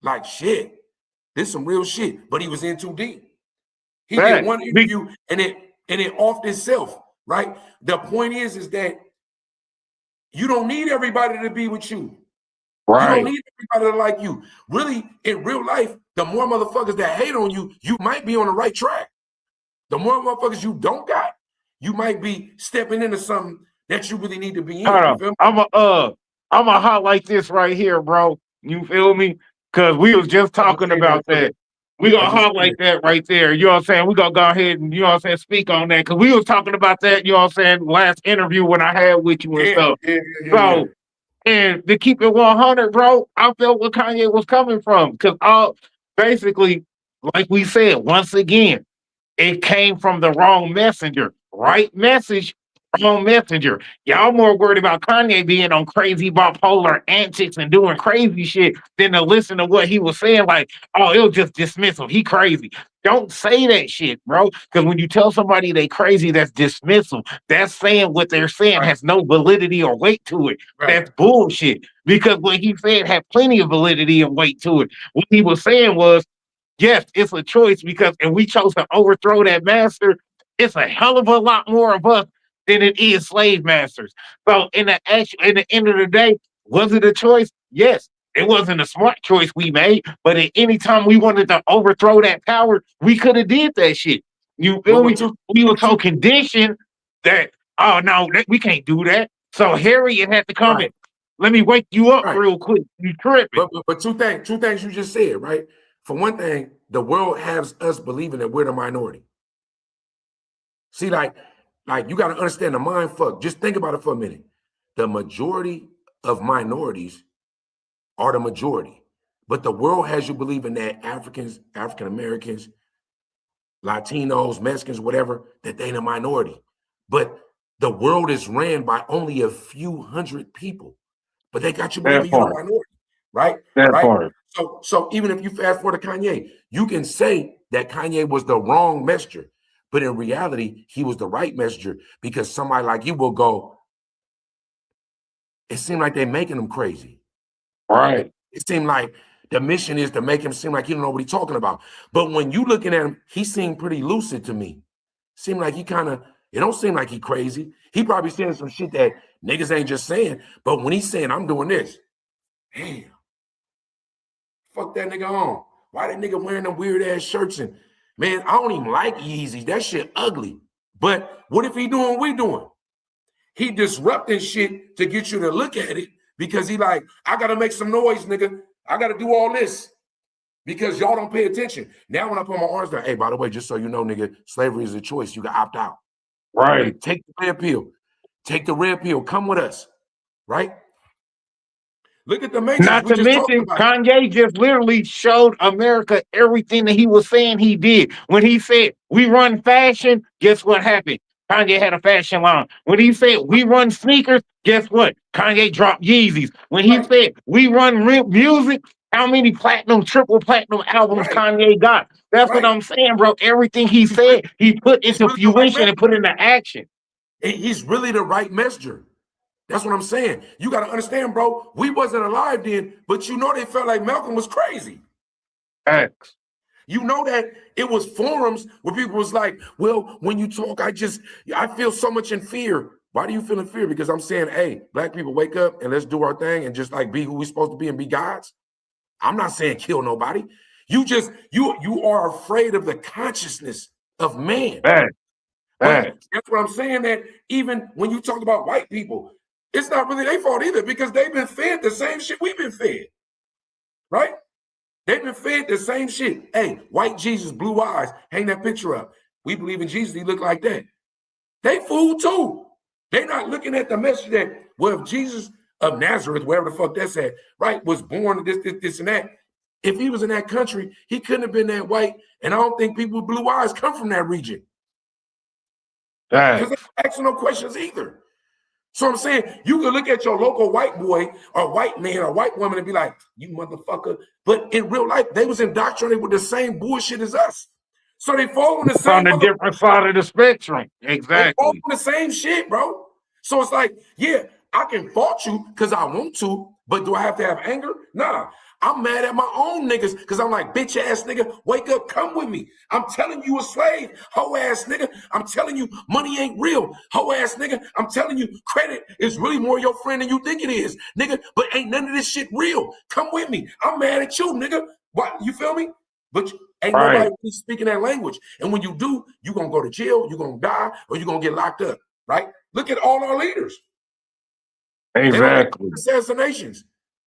Like, shit, this some real shit. But he was in too deep. He did one interview and it offed itself, right? The point is that you don't need everybody to be with you. Right. You don't need everybody to like you. Really, in real life, the more motherfuckers that hate on you, you might be on the right track. The more motherfuckers you don't got, you might be stepping into something that you really need to be in. I'm a highlight this right here, bro. You feel me? Because we was just talking about that. We gonna highlight that right there. You know what I'm saying? We gonna go ahead and, you know what I'm saying, speak on that. Because we was talking about that, you know what I'm saying, last interview when I had with you and stuff. So, and to keep it 100, bro, I felt where Kanye was coming from. Because basically, like we said, once again, it came from the wrong messenger. Right message, wrong messenger. Y'all more worried about Kanye being on crazy bipolar antics and doing crazy shit than to listen to what he was saying. Like, oh, it'll just dismiss him. He crazy. Don't say that shit, bro. Because when you tell somebody they crazy, that's dismissal. That's saying what they're saying has no validity or weight to it. That's bullshit. Because what he said had plenty of validity and weight to it. What he was saying was, yes, it's a choice because if we chose to overthrow that master, it's a hell of a lot more of us than it is slave masters. So in the end of the day, was it a choice? Yes. It wasn't a smart choice we made, but at any time we wanted to overthrow that power, we could have did that shit. You feel me? We were so conditioned that, oh no, we can't do that. So Harriet had to come in. Let me wake you up real quick. You tripping. But two things you just said, right? For one thing, the world has us believing that we're the minority. See, like you got to understand the mind fuck. Just think about it for a minute. The majority of minorities are the majority, but the world has you believing that Africans, African Americans, Latinos, Mexicans, whatever, that they the minority. But the world is ran by only a few hundred people, but they got you believing you're a minority, right? Right. So even if you fast forward to Kanye, you can say that Kanye was the wrong messenger, but in reality, he was the right messenger because somebody like you will go, it seemed like they're making him crazy. Right. It seemed like the mission is to make him seem like he don't know what he's talking about. But when you looking at him, he seemed pretty lucid to me. Seemed like he kind of, it don't seem like he crazy. He probably saying some shit that niggas ain't just saying. But when he's saying, I'm doing this, damn, fuck that nigga on. Why that nigga wearing them weird ass shirts? And man, I don't even like Yeezys. That shit ugly. But what if he doing what we doing? He disrupting shit to get you to look at it because he like, I got to make some noise, nigga. I got to do all this because y'all don't pay attention. Now when I put my arms down, hey, by the way, just so you know, nigga, slavery is a choice. You can opt out. Right. Take the red pill. Take the red pill. Come with us. Right? Look at the Matrix. Not to mention, Kanye just literally showed America everything that he was saying he did. When he said, we run fashion, guess what happened? Kanye had a fashion line. When he said, we run sneakers, guess what? Kanye dropped Yeezys. When he said, we run music, how many platinum, triple platinum albums Kanye got? That's what I'm saying, bro. Everything he said, he put into fruition and put into action. He's really the right messenger. That's what I'm saying. You got to understand, bro. We wasn't alive then, but you know they felt like Malcolm was crazy. X. You know that it was forums where people was like, well, when you talk, I feel so much in fear. Why do you feel in fear? Because I'm saying, hey, black people, wake up and let's do our thing and just like be who we're supposed to be and be gods. I'm not saying kill nobody. You are afraid of the consciousness of man. That's what I'm saying, that even when you talk about white people, it's not really their fault either because they've been fed the same shit we've been fed, right? They've been fed the same shit. Hey, white Jesus, blue eyes, hang that picture up. We believe in Jesus, he look like that. They fool too. They not looking at the message that, well, if Jesus of Nazareth, wherever the fuck that's at, right, was born this and that, if he was in that country, he couldn't have been that white, and I don't think people with blue eyes come from that region. Because they're asking no questions either. So I'm saying you can look at your local white boy or white man or white woman and be like, you motherfucker. But in real life, they was indoctrinated with the same bullshit as us. So they fall on the same on the different side of the spectrum. Exactly. They fall on the same shit, bro. So it's like, yeah, I can fault you because I want to, but do I have to have anger? Nah. I'm mad at my own niggas because I'm like, bitch ass nigga, wake up, come with me. I'm telling you a slave, hoe ass nigga. I'm telling you money ain't real, hoe ass nigga. I'm telling you credit is really more your friend than you think it is, nigga. But ain't none of this shit real. Come with me. I'm mad at you, nigga. What, you feel me? But ain't nobody really speaking that language. And when you do, you're going to go to jail, you're going to die, or you're going to get locked up, right? Look at all our leaders. Exactly. Assassinations,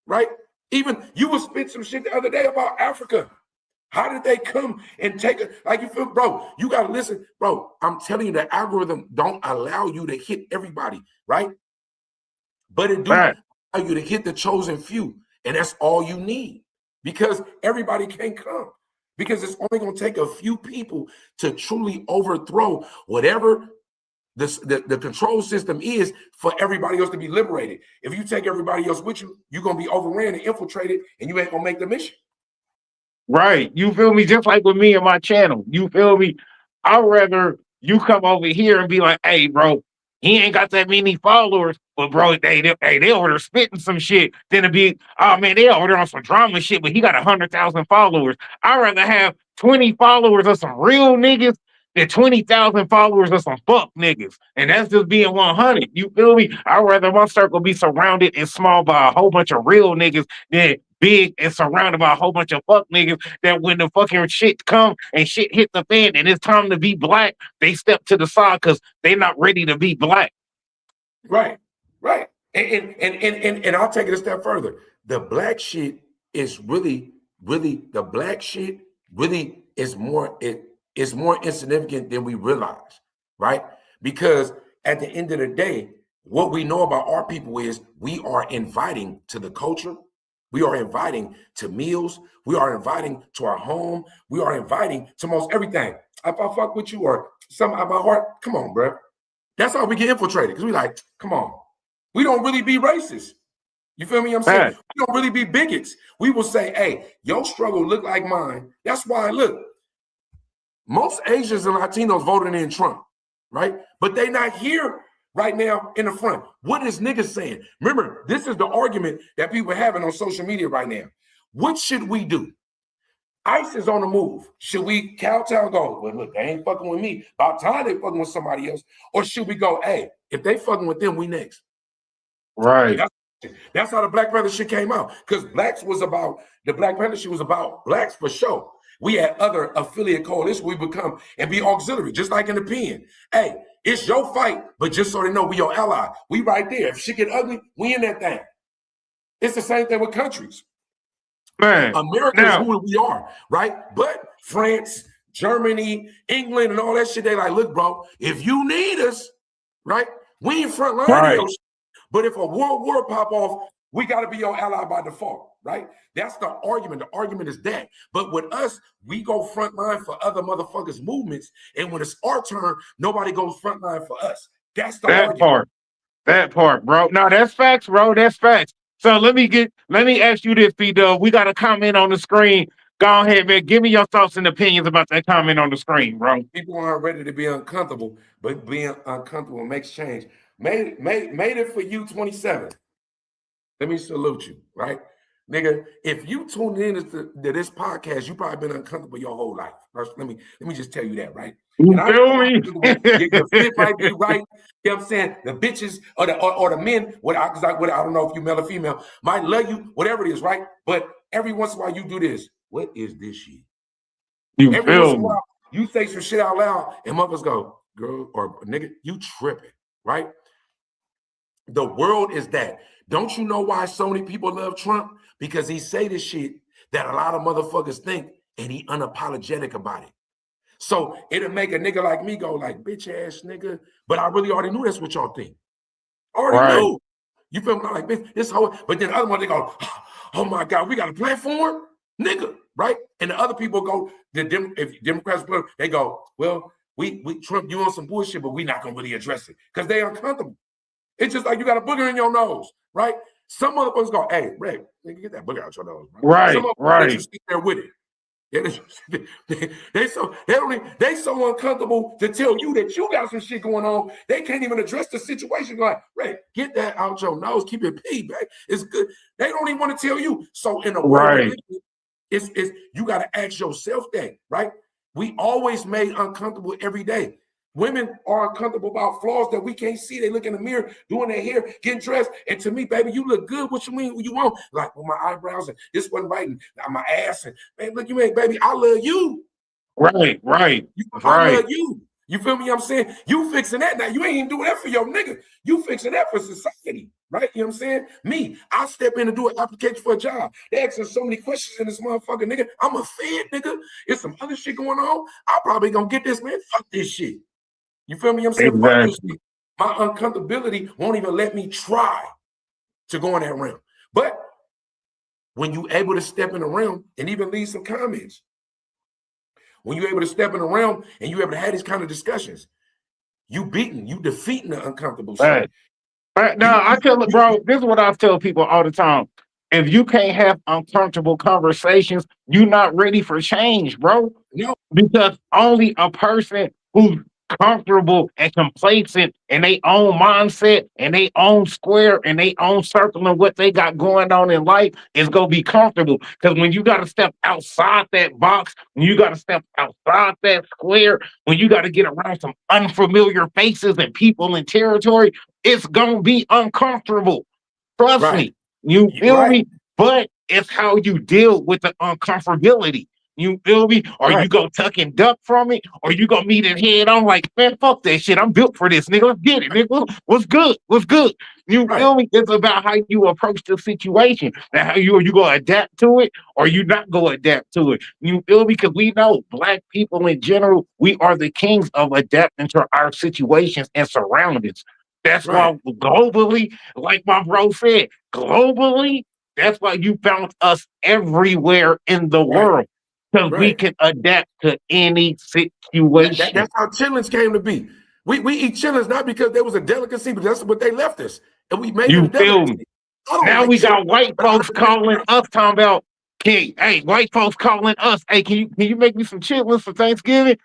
right? Even you was spit some shit the other day about Africa. How did they come and take it? Like you feel, bro, you got to listen, bro. I'm telling you, the algorithm don't allow you to hit everybody, right? But it do allow you to hit the chosen few. And that's all you need because everybody can't come because it's only going to take a few people to truly overthrow whatever the control system is for everybody else to be liberated. If you take everybody else with you, you're going to be overran and infiltrated and you ain't going to make the mission. Right. You feel me? Just like with me and my channel. You feel me? I'd rather you come over here and be like, hey, bro, he ain't got that many followers, but bro, they over there spitting some shit than to be, oh man, they over there on some drama shit, but he got 100,000 followers. I'd rather have 20 followers of some real niggas than 20,000 followers of some fuck niggas. And that's just being 100. You feel me? I'd rather my circle be surrounded and small by a whole bunch of real niggas than big and surrounded by a whole bunch of fuck niggas that when the fucking shit come and shit hit the fan and it's time to be black, they step to the side because they're not ready to be black. Right. And I'll take it a step further. The black shit is really the black shit really is more insignificant than we realize, right? Because at the end of the day, what we know about our people is we are inviting to the culture. We are inviting to meals. We are inviting to our home. We are inviting to most everything. If I fuck with you or something out my heart, come on, bro. That's how we get infiltrated. Because we like, come on. We don't really be racist. You feel me? I'm saying we don't really be bigots. We will say, hey, your struggle look like mine. That's why, look, most Asians and Latinos voted in Trump, right? But they not here right now in the front. What is niggas saying? Remember, this is the argument that people are having on social media right now. What should we do? ICE is on the move. Should we kowtow go, well, look, they ain't fucking with me. About time they fucking with somebody else. Or should we go, hey, if they fucking with them, we next. Right. That's how the Black Panther shit came out. Because the Black Panther shit was about blacks for sure. We had other affiliate coalitions we become and be auxiliary, just like in the pen. Hey, it's your fight, but just so they know we your ally. We right there. If shit get ugly, we in that thing. It's the same thing with countries. Man, America is who we are, right? But France, Germany, England, and all that shit, they like, look, bro, if you need us, right? We in front line of your shit. But if a world war pop off, we got to be your ally by default, right? That's the argument. The argument is that. But with us, we go front line for other motherfuckers' movements. And when it's our turn, nobody goes front line for us. That's the argument. That part, bro. No, that's facts, bro. That's facts. So let me ask you this, P-Dub. We got a comment on the screen. Go ahead, man. Give me your thoughts and opinions about that comment on the screen, bro. People aren't ready to be uncomfortable, but being uncomfortable makes change. Made it for you, 27. Let me salute you, right? Nigga, if you tuned in to this podcast, you probably been uncomfortable your whole life. First, let me just tell you that, right? You feel me? Your fit might be right. You know what I'm saying? The bitches or the men, I don't know if you male or female, might love you, whatever it is, right? But every once in a while you do this. What is this shit? Every once in a while you say some shit out loud and mothers go, girl or nigga, you tripping, right? The world is that. Don't you know why so many people love Trump? Because he say this shit that a lot of motherfuckers think and he unapologetic about it. So it'll make a nigga like me go like, bitch ass nigga. But I really already knew that's what y'all think. Already knew. You feel me? Like, bitch, this whole, but then the other one, they go, oh my God, we got a platform? Nigga, right? And the other people go, if Democrats, they go, well, we Trump, you on some bullshit, but we not gonna really address it. Because they uncomfortable. It's just like you got a booger in your nose, right? Some motherfuckers go, hey, Rick, nigga, get that booger out your nose, bro. Right, Some motherfuckers you sit there with it. They so uncomfortable to tell you that you got some shit going on. They can't even address the situation. Like, Ray, get that out your nose. Keep it pee, man. It's good. They don't even want to tell you. So in a way, it's you got to ask yourself that, right? We always made uncomfortable every day. Women are uncomfortable about flaws that we can't see. They look in the mirror, doing their hair, getting dressed. And to me, baby, you look good. What you mean? What you want? Like, with my eyebrows and this wasn't right. And my ass. And man, look, you ain't, baby, I love you. Right. I love you. You feel me? I'm saying? You fixing that now. You ain't even doing that for your nigga. You fixing that for society. Right? You know what I'm saying? Me, I step in and do an application for a job. They asking so many questions in this motherfucker, nigga. I'm a fed, nigga. There's some other shit going on. I probably gonna get this, man. Fuck this shit. You feel me? I'm saying, exactly. My uncomfortability won't even let me try to go in that realm. But when you're able to step in the realm and even leave some comments, when you're able to step in the realm and you're able to have these kind of discussions, you defeating the uncomfortable shit. Right. Now, I tell it, bro, this is what I tell people all the time. If you can't have uncomfortable conversations, you're not ready for change, bro. No. Because only a person who's comfortable and complacent in their own mindset and their own square and their own circle and what they got going on in life is gonna be comfortable. Because when you got to step outside that box, when you got to step outside that square, when you got to get around some unfamiliar faces and people and territory, it's gonna be uncomfortable. Trust me. You feel me? But it's how you deal with the uncomfortability. You feel me? Or you go tuck and duck from it, or you gonna meet it head on like, man, fuck that shit. I'm built for this, nigga. Let's get it, nigga. What's good? What's good? You feel me? It's about how you approach the situation and how you gonna adapt to it or you not gonna adapt to it. You feel me? Because we know Black people in general, we are the kings of adapting to our situations and surroundings. That's why globally, like my bro said, globally, that's why you found us everywhere in the world. Because we can adapt to any situation. That's how chitlins came to be. We eat chitlins not because there was a delicacy, but that's what they left us. And we made it a delicacy. Now we got white folks calling us talking about, hey, white folks calling us, hey, can you make me some chitlins for Thanksgiving?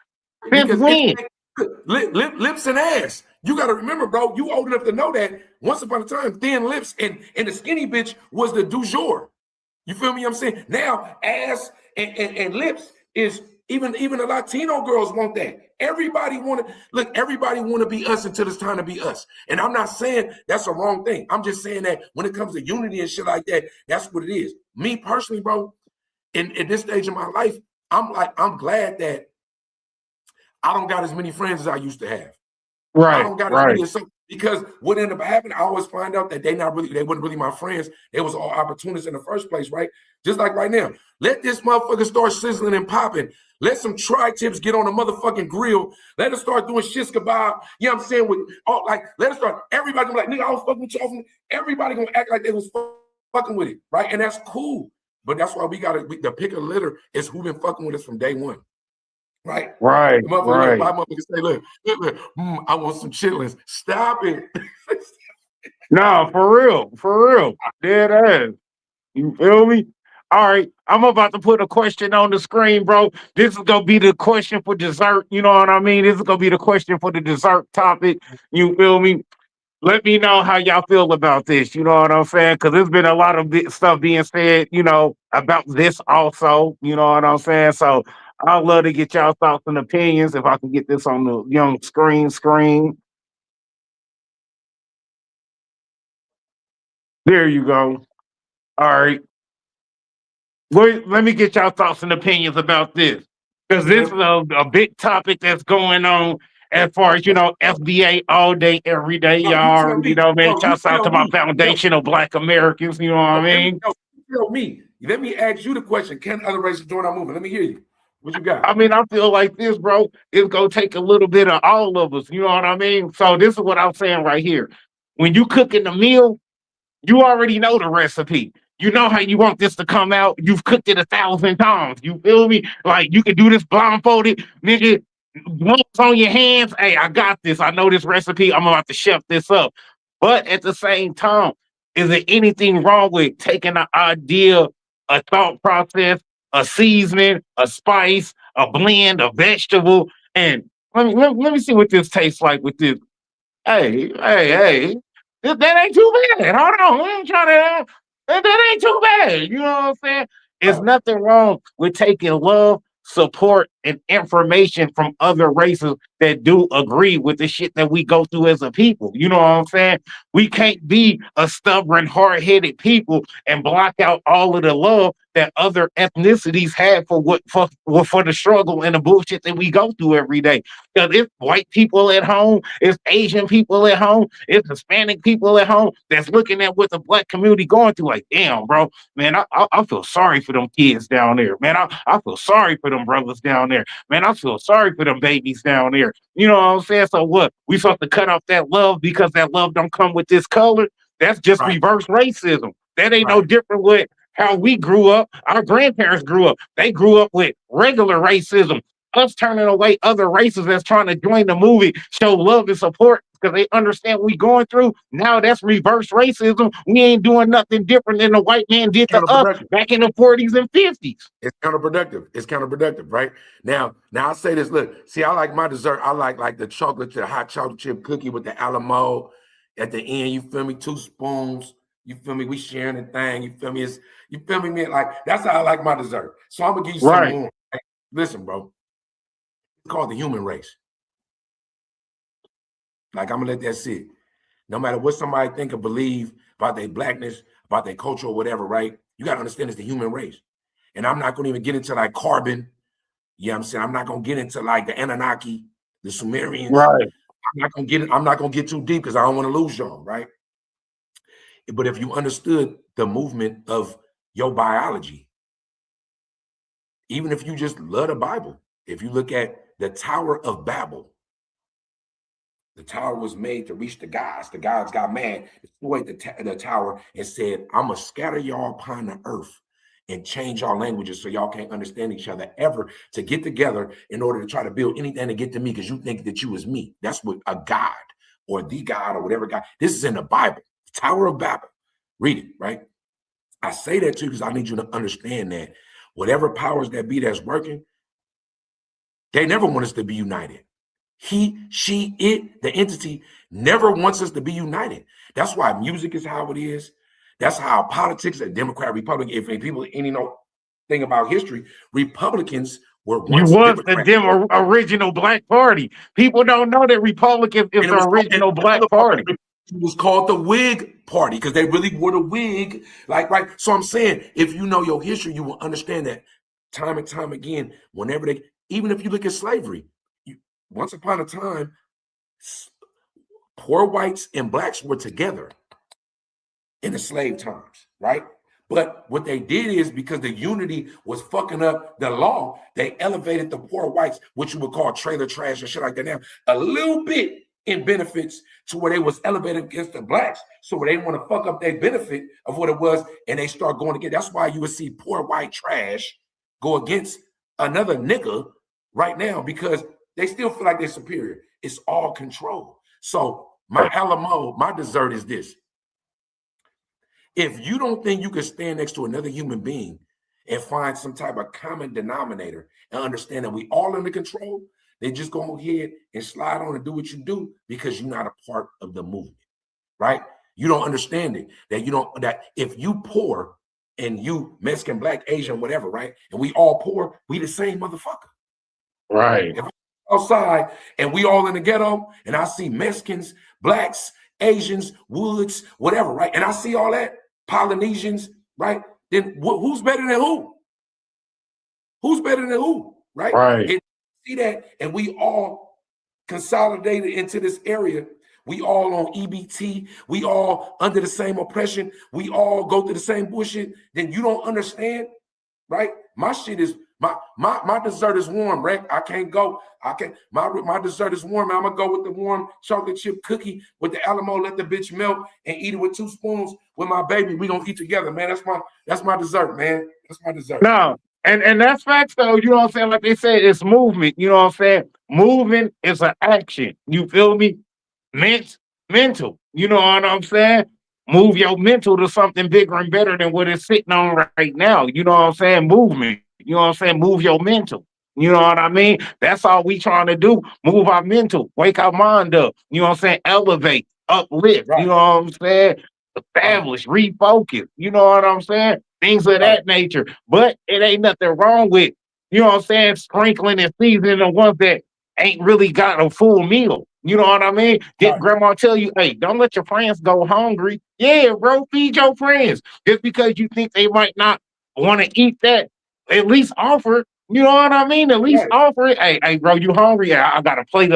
Since when? Lips and ass. You got to remember, bro, you old enough to know that once upon a time, thin lips and the skinny bitch was the du jour. You feel me? I'm saying now ass and lips is even the Latino girls want that. Everybody want to look, everybody want to be us until it's time to be us. And I'm not saying that's a wrong thing. I'm just saying that when it comes to unity and shit like that, that's what it is. Me personally, bro, in this stage of my life, I'm glad that I don't got as many friends as I used to have. I don't got as many as some, because what ended up happening, I always find out that they wasn't really my friends. They was all opportunists in the first place, right? Just like right now. Let this motherfucker start sizzling and popping. Let some tri-tips get on a motherfucking grill. Let us start doing shish kebab. You know what I'm saying? With all, like, let us start, everybody gonna be like, nigga, I was fucking with y'all. Everybody gonna act like they was fucking with it, right? And that's cool. But that's why the pick of litter is who been fucking with us from day one. Right. My motherfucker say, look, I want some chitlins. Stop it. No, for real. Dead ass. You feel me? All right, I'm about to put a question on the screen, bro. This is gonna be the question for dessert. You know what I mean? This is gonna be the question for the dessert topic. You feel me? Let me know how y'all feel about this. You know what I'm saying? Because there's been a lot of stuff being said, you know, about this also. You know what I'm saying? So I'd love to get y'all thoughts and opinions if I can get this on the young screen. There you go. All right. Wait, let me get y'all thoughts and opinions about this. Because this is a big topic that's going on as far as, you know, FBA all day, every day, y'all. You know, man, shouts out to my foundational Black Americans, you know what I mean? Tell me. Let me ask you the question. Can other races join our movement? Let me hear you. What you got? I mean, I feel like this, bro, it's going to take a little bit of all of us, you know what I mean? So this is what I'm saying right here. When you cooking the meal, you already know the recipe. You know how you want this to come out. You've cooked it 1,000 times. You feel me? Like you can do this blindfolded, nigga. Gloves on your hands. Hey, I got this. I know this recipe. I'm about to chef this up. But at the same time, is there anything wrong with taking an idea, a thought process, a seasoning, a spice, a blend, a vegetable, and let me see what this tastes like with this. Hey. That ain't too bad. Hold on. We ain't trying to. That ain't too bad. You know what I'm saying? There's nothing wrong with taking love, support, and information from other races that do agree with the shit that we go through as a people. You know what I'm saying? We can't be a stubborn, hard-headed people and block out all of the love that other ethnicities have for the struggle and the bullshit that we go through every day. Because it's white people at home, it's Asian people at home, it's Hispanic people at home that's looking at what the Black community going through. Like, damn, bro, man, I feel sorry for them kids down there. Man, I feel sorry for them brothers down there. Man, I feel sorry for them babies down there. You know what I'm saying? So what? We supposed to cut off that love because that love don't come with this color? That's just reverse racism. That ain't no different with how we grew up. Our grandparents grew up. They grew up with regular racism. Us turning away other races that's trying to join the movie, show love and support because they understand what we going through. Now that's reverse racism. We ain't doing nothing different than the white man did to us back in the 40s and 50s. It's counterproductive, right? Now I say this, look, see, I like my dessert. I like the hot chocolate chip cookie with the Alamo at the end. You feel me? 2 spoons. You feel me? We sharing the thing. You feel me? You feel me, man? Like, that's how I like my dessert. So I'm gonna give you some more. Right? Listen, bro. It's called the human race. Like, I'm gonna let that sit. No matter what somebody think or believe about their blackness, about their culture or whatever, right? You gotta understand it's the human race. And I'm not gonna even get into like carbon. You know what I'm saying? I'm not gonna get into like the Anunnaki, the Sumerians. Right. I'm not gonna get too deep because I don't want to lose y'all, right? But if you understood the movement of your biology, even if you just love the Bible, if you look at the Tower of Babel, the tower was made to reach the gods. The gods got mad, destroyed the tower, and said, I'm going to scatter y'all upon the earth and change our languages so y'all can't understand each other ever, to get together in order to try to build anything to get to me because you think that you is me. That's what a god or the god or whatever god. This is in the Bible, the Tower of Babel. Read it, right? I say that to you because I need you to understand that whatever powers that be that's working, they never want us to be united. he, she, it, the entity never wants us to be united. That's why music is how it is. That's how politics, a Democrat, Republican, if people any know thing about history, Republicans were You once was the Democrats. original black party. People don't know that Republicans is the original black party. It was called the Whig Party because they really wore the wig. Like, right. So I'm saying, if you know your history, you will understand that time and time again, whenever they, even if you look at slavery, once upon a time, poor whites and blacks were together in the slave times, right? But what they did is because the unity was fucking up the law, they elevated the poor whites, which you would call trailer trash and shit like that now, a little bit in benefits to where they was elevated against the blacks. So they didn't want to fuck up their benefit of what it was, and they start going again. That's why you would see poor white trash go against another nigga right now because they still feel like they're superior. It's all control. So my Alamo, my dessert is this. If you don't think you can stand next to another human being and find some type of common denominator and understand that we all under control, they just go ahead and slide on and do what you do because you're not a part of the movement, right? You don't understand it, that if you poor and you Mexican, black, Asian, whatever, right? And we all poor, we the same motherfucker. Right. If I'm outside and we all in the ghetto and I see Mexicans, blacks, Asians, woods, whatever, right? And I see all that, Polynesians, right? Then who's better than who? Who's better than who, right? Right. And see that, and we all consolidated into this area. We all on EBT. We all under the same oppression. We all go through the same bullshit. Then you don't understand, right? My shit is my dessert is warm, right? I can't go. I can't. My dessert is warm. I'm gonna go with the warm chocolate chip cookie with the Alamo. Let the bitch melt and eat it with 2 spoons with my baby. We gonna eat together, man. That's my dessert, man. That's my dessert. No, and that's facts though. You know what I'm saying? Like they said, it's movement. You know what I'm saying? Movement is an action. You feel me? Mental. You know what I'm saying? Move your mental to something bigger and better than what it's sitting on right now. You know what I'm saying? Movement. You know what I'm saying? Move your mental. You know what I mean? That's all we trying to do. Move our mental, wake our mind up. You know what I'm saying? Elevate, uplift. Right. You know what I'm saying? Establish, refocus. You know what I'm saying? Things of that nature. But it ain't nothing wrong with, you know what I'm saying, sprinkling and seasoning the ones that ain't really got a full meal. You know what I mean? Did grandma tell you, hey, don't let your friends go hungry? Yeah, bro, feed your friends. Just because you think they might not want to eat that, at least offer it. You know what I mean? At least offer it. Hey, bro, you hungry? Yeah, I got a plate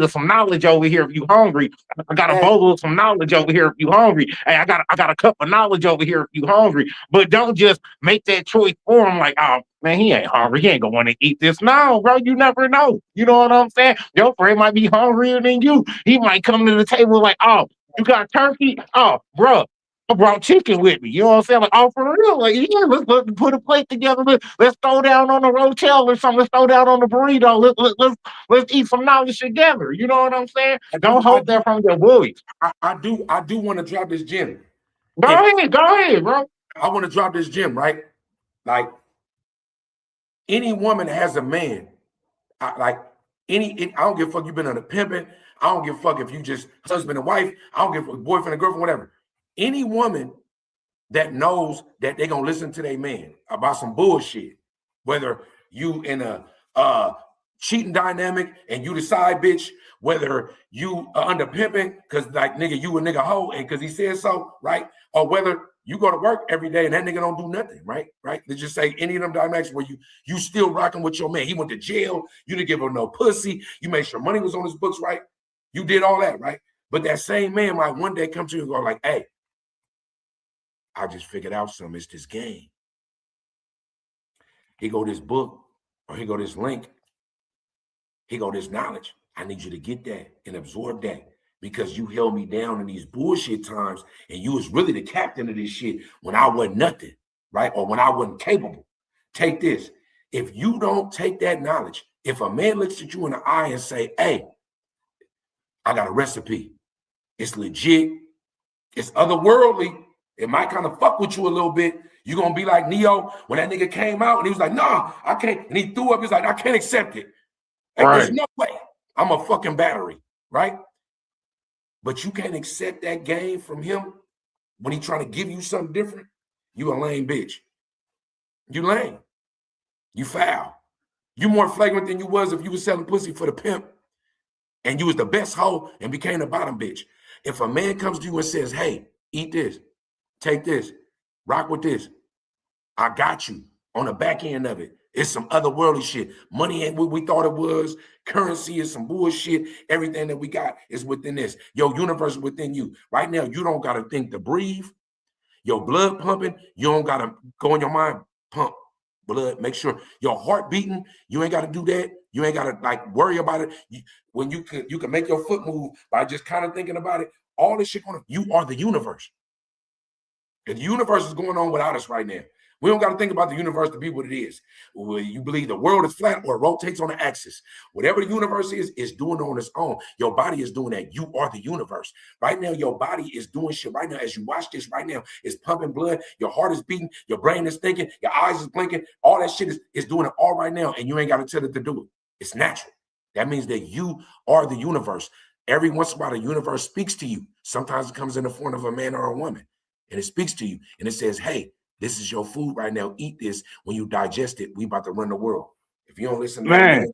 of some knowledge over here if you hungry. I got a bowl of some knowledge over here if you hungry. Hey, I got a cup of knowledge over here if you hungry. But don't just make that choice for him like, oh man, he ain't hungry. He ain't gonna want to eat this. No, bro, you never know. You know what I'm saying? Your friend might be hungrier than you. He might come to the table like, oh, you got turkey? Oh, bro, I brought chicken with me. You know what I'm saying? Like, oh, for real? Like, yeah, let's put a plate together. Let's throw down on the rotel or something. Let's throw down on the burrito. Let's eat some knowledge together. You know what I'm saying? Don't hold that from your boys. I do want to drop this gem. Go ahead, bro. I want to drop this gem, right? Like any woman that has a man, I don't give a fuck you been on a pimping. I don't give a fuck if you just husband and wife. I don't give a fuck boyfriend and girlfriend, whatever. Any woman that knows that they're gonna listen to their man about some bullshit, whether you in a cheating dynamic and you the side bitch, whether you are under pimping because like nigga you a nigga hoe and because he said so, right? Or whether you go to work every day and that nigga don't do nothing, right? They just say any of them dynamics where you still rocking with your man. He went to jail, you didn't give him no pussy, you made sure money was on his books, right? You did all that, right? But that same man might one day come to you and go like, hey, I just figured out something. It's this game. Here go this book, or here go this link. Here go this knowledge. I need you to get that and absorb that because you held me down in these bullshit times and you was really the captain of this shit when I wasn't nothing, right? Or when I wasn't capable. Take this. If you don't take that knowledge, if a man looks at you in the eye and say, hey, I got a recipe. It's legit. It's otherworldly. It might kind of fuck with you a little bit. You're going to be like Neo when that nigga came out and he was like, nah, I can't. And he threw up. He's like, I can't accept it. Like, there's no way. I'm a fucking battery, right? But you can't accept that game from him when he trying to give you something different. You a lame bitch. You lame. You foul. You more flagrant than you was if you was selling pussy for the pimp and you was the best hoe and became the bottom bitch. If a man comes to you and says, hey, eat this, take this, rock with this, I got you on the back end of it. It's some otherworldly shit. Money ain't what we thought it was. Currency is some bullshit. Everything that we got is within this. Your universe is within you. Right now, you don't got to think to breathe. Your blood pumping, you don't got to go in your mind, pump blood, make sure your heart beating. You ain't got to do that. You ain't got to like worry about it. When you can make your foot move by just kind of thinking about it. All this shit going on. You are the universe. And the universe is going on without us right now. We don't got to think about the universe to be what it is. You believe the world is flat or rotates on the axis. Whatever the universe is doing on its own. Your body is doing that. You are the universe. Right now, your body is doing shit right now. As you watch this right now, it's pumping blood. Your heart is beating. Your brain is thinking. Your eyes is blinking. All that shit is doing it all right now. And you ain't got to tell it to do it. It's natural. That means that you are the universe. Every once in a while, the universe speaks to you. Sometimes it comes in the form of a man or a woman. And it speaks to you. And it says, hey, this is your food right now. Eat this. When you digest it, we about to run the world. If you don't listen to that, man.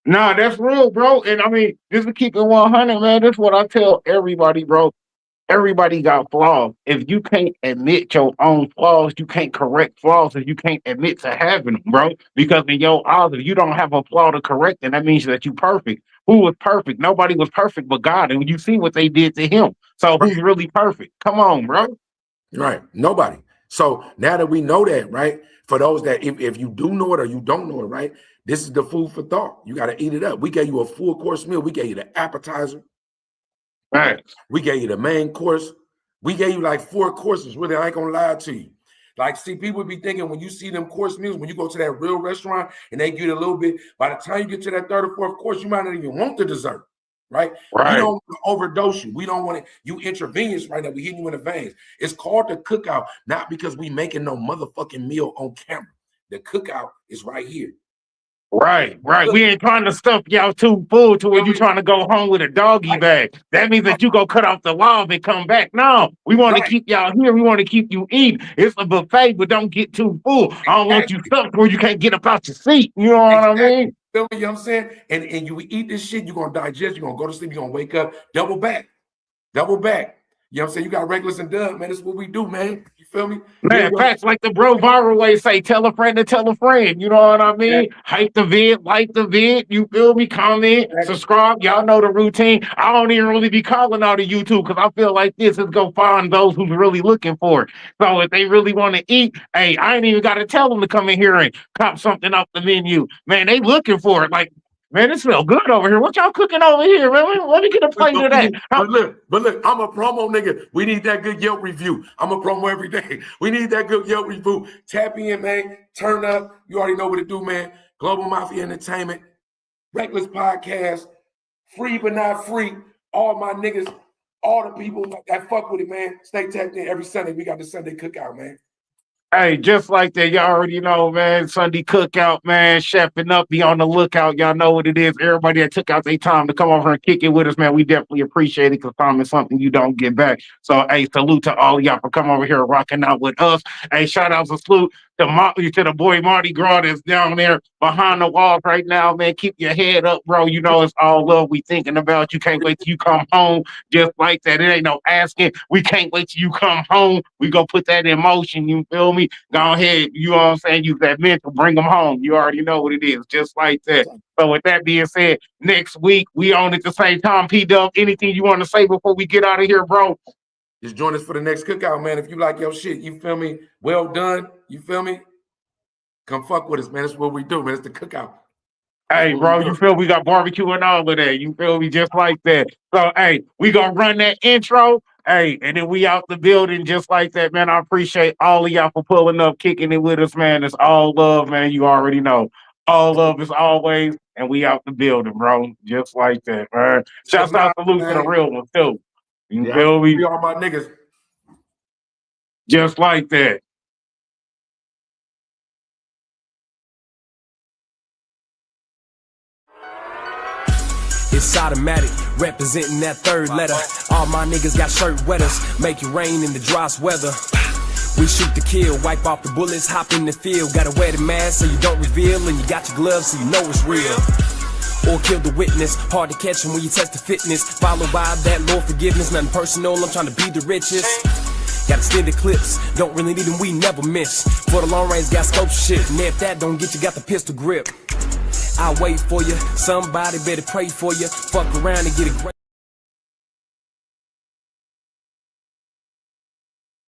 Nah, that's real, bro. And I mean, just to keep it 100, man, that's what I tell everybody, bro. Everybody got flaws. If you can't admit your own flaws, you can't correct flaws, and you can't admit to having them, bro. Because in your eyes, if you don't have a flaw to correct, then that means that you perfect. Who was perfect? Nobody was perfect but God. And you see what they did to him. So who's really perfect? Come on, bro. Right. Nobody. So now that we know that, right? For those that if you do know it or you don't know it, right? This is the food for thought. You got to eat it up. We gave you a full course meal. We gave you the appetizer. Right. We gave you the main course. We gave you like 4 courses. Really, I ain't gonna lie to you. Like, see, people be thinking when you see them course meals, when you go to that real restaurant and they give you a little bit, by the time you get to that 3rd or 4th course, you might not even want the dessert, right? We don't want to overdose you. We don't want to, you intravenous right now. We hitting you in the veins. It's called the cookout, not because we making no motherfucking meal on camera. The cookout is right here. Right. We ain't trying to stuff y'all too full to where you trying to go home with a doggy bag. That means that you go cut off the log and come back. No, we want to keep y'all here. We want to keep you eating. It's a buffet, but don't get too full. I don't want you stuffed where you can't get up out your seat. You know what I mean? Feel me? You know what I'm saying? And you eat this shit, you're going to digest, you're going to go to sleep, you're going to wake up, double back. You know what I'm saying? You got Reckless and Dub, man. That's what we do, man. You feel me? Man, facts like the bro viral way say, tell a friend to tell a friend. You know what I mean? Yeah. Hype the vid, like the vid. You feel me? Comment, subscribe. Y'all know the routine. I don't even really be calling out of YouTube because I feel like this is go find those who's really looking for it. So if they really want to eat, hey, I ain't even got to tell them to come in here and cop something off the menu. Man, they looking for it. Like, man, it smells good over here. What y'all cooking over here, man? Let me get a plate of that. But look, I'm a promo nigga. We need that good Yelp review. I'm a promo every day. We need that good Yelp review. Tap in, man. Turn up. You already know what to do, man. Global Mafia Entertainment, Reckless Podcast, free but not free. All my niggas, all the people that fuck with it, man. Stay tapped in every Sunday. We got the Sunday Cookout, man. Hey, just like that, y'all already know, man. Sunday Cookout, man. Chefing up, be on the lookout. Y'all know what it is. Everybody that took out their time to come over and kick it with us, man. We definitely appreciate it because time is something you don't get back. So, hey, salute to all y'all for coming over here and rocking out with us. Hey, shout out to salute to the boy Marty Gras that's down there behind the walls right now, man. Keep your head up, bro. You know it's all love we thinking about. You can't wait till you come home just like that. It ain't no asking. We can't wait till you come home. We go put that in motion. You feel me? Go ahead. You know what I'm saying? Use that mental. Bring them home. You already know what it is. Just like that. So with that being said, next week we on at the same time. P-Dub, anything you want to say before we get out of here, bro? Just join us for the next cookout, man. If you like your shit, you feel me? Well done. You feel me? Come fuck with us, man. That's what we do, man. It's the cookout. Hey, bro, you feel we got barbecue and all of that. You feel me? Just like that. So, hey, we gonna run that intro. Hey, and then we out the building just like that, man. I appreciate all of y'all for pulling up, kicking it with us, man. It's all love, man. You already know. All love is always, and we out the building, bro. Just like that, man. Shouts out salute to the real ones, too. You feel me? We are my niggas. Just like that. It's automatic, representing that third letter. All my niggas got shirt wetters, make it rain in the dryest weather. We shoot to kill, wipe off the bullets, hop in the field. Gotta wear the mask so you don't reveal, and you got your gloves so you know it's real. Or kill the witness, hard to catch him when you test the fitness. Followed by that Lord forgiveness, nothing personal, I'm trying to be the richest. Got extended clips, don't really need them, we never miss. For the long range, got scope shit, and if that don't get you, got the pistol grip. I'll wait for you, somebody better pray for you. Fuck around and get it great.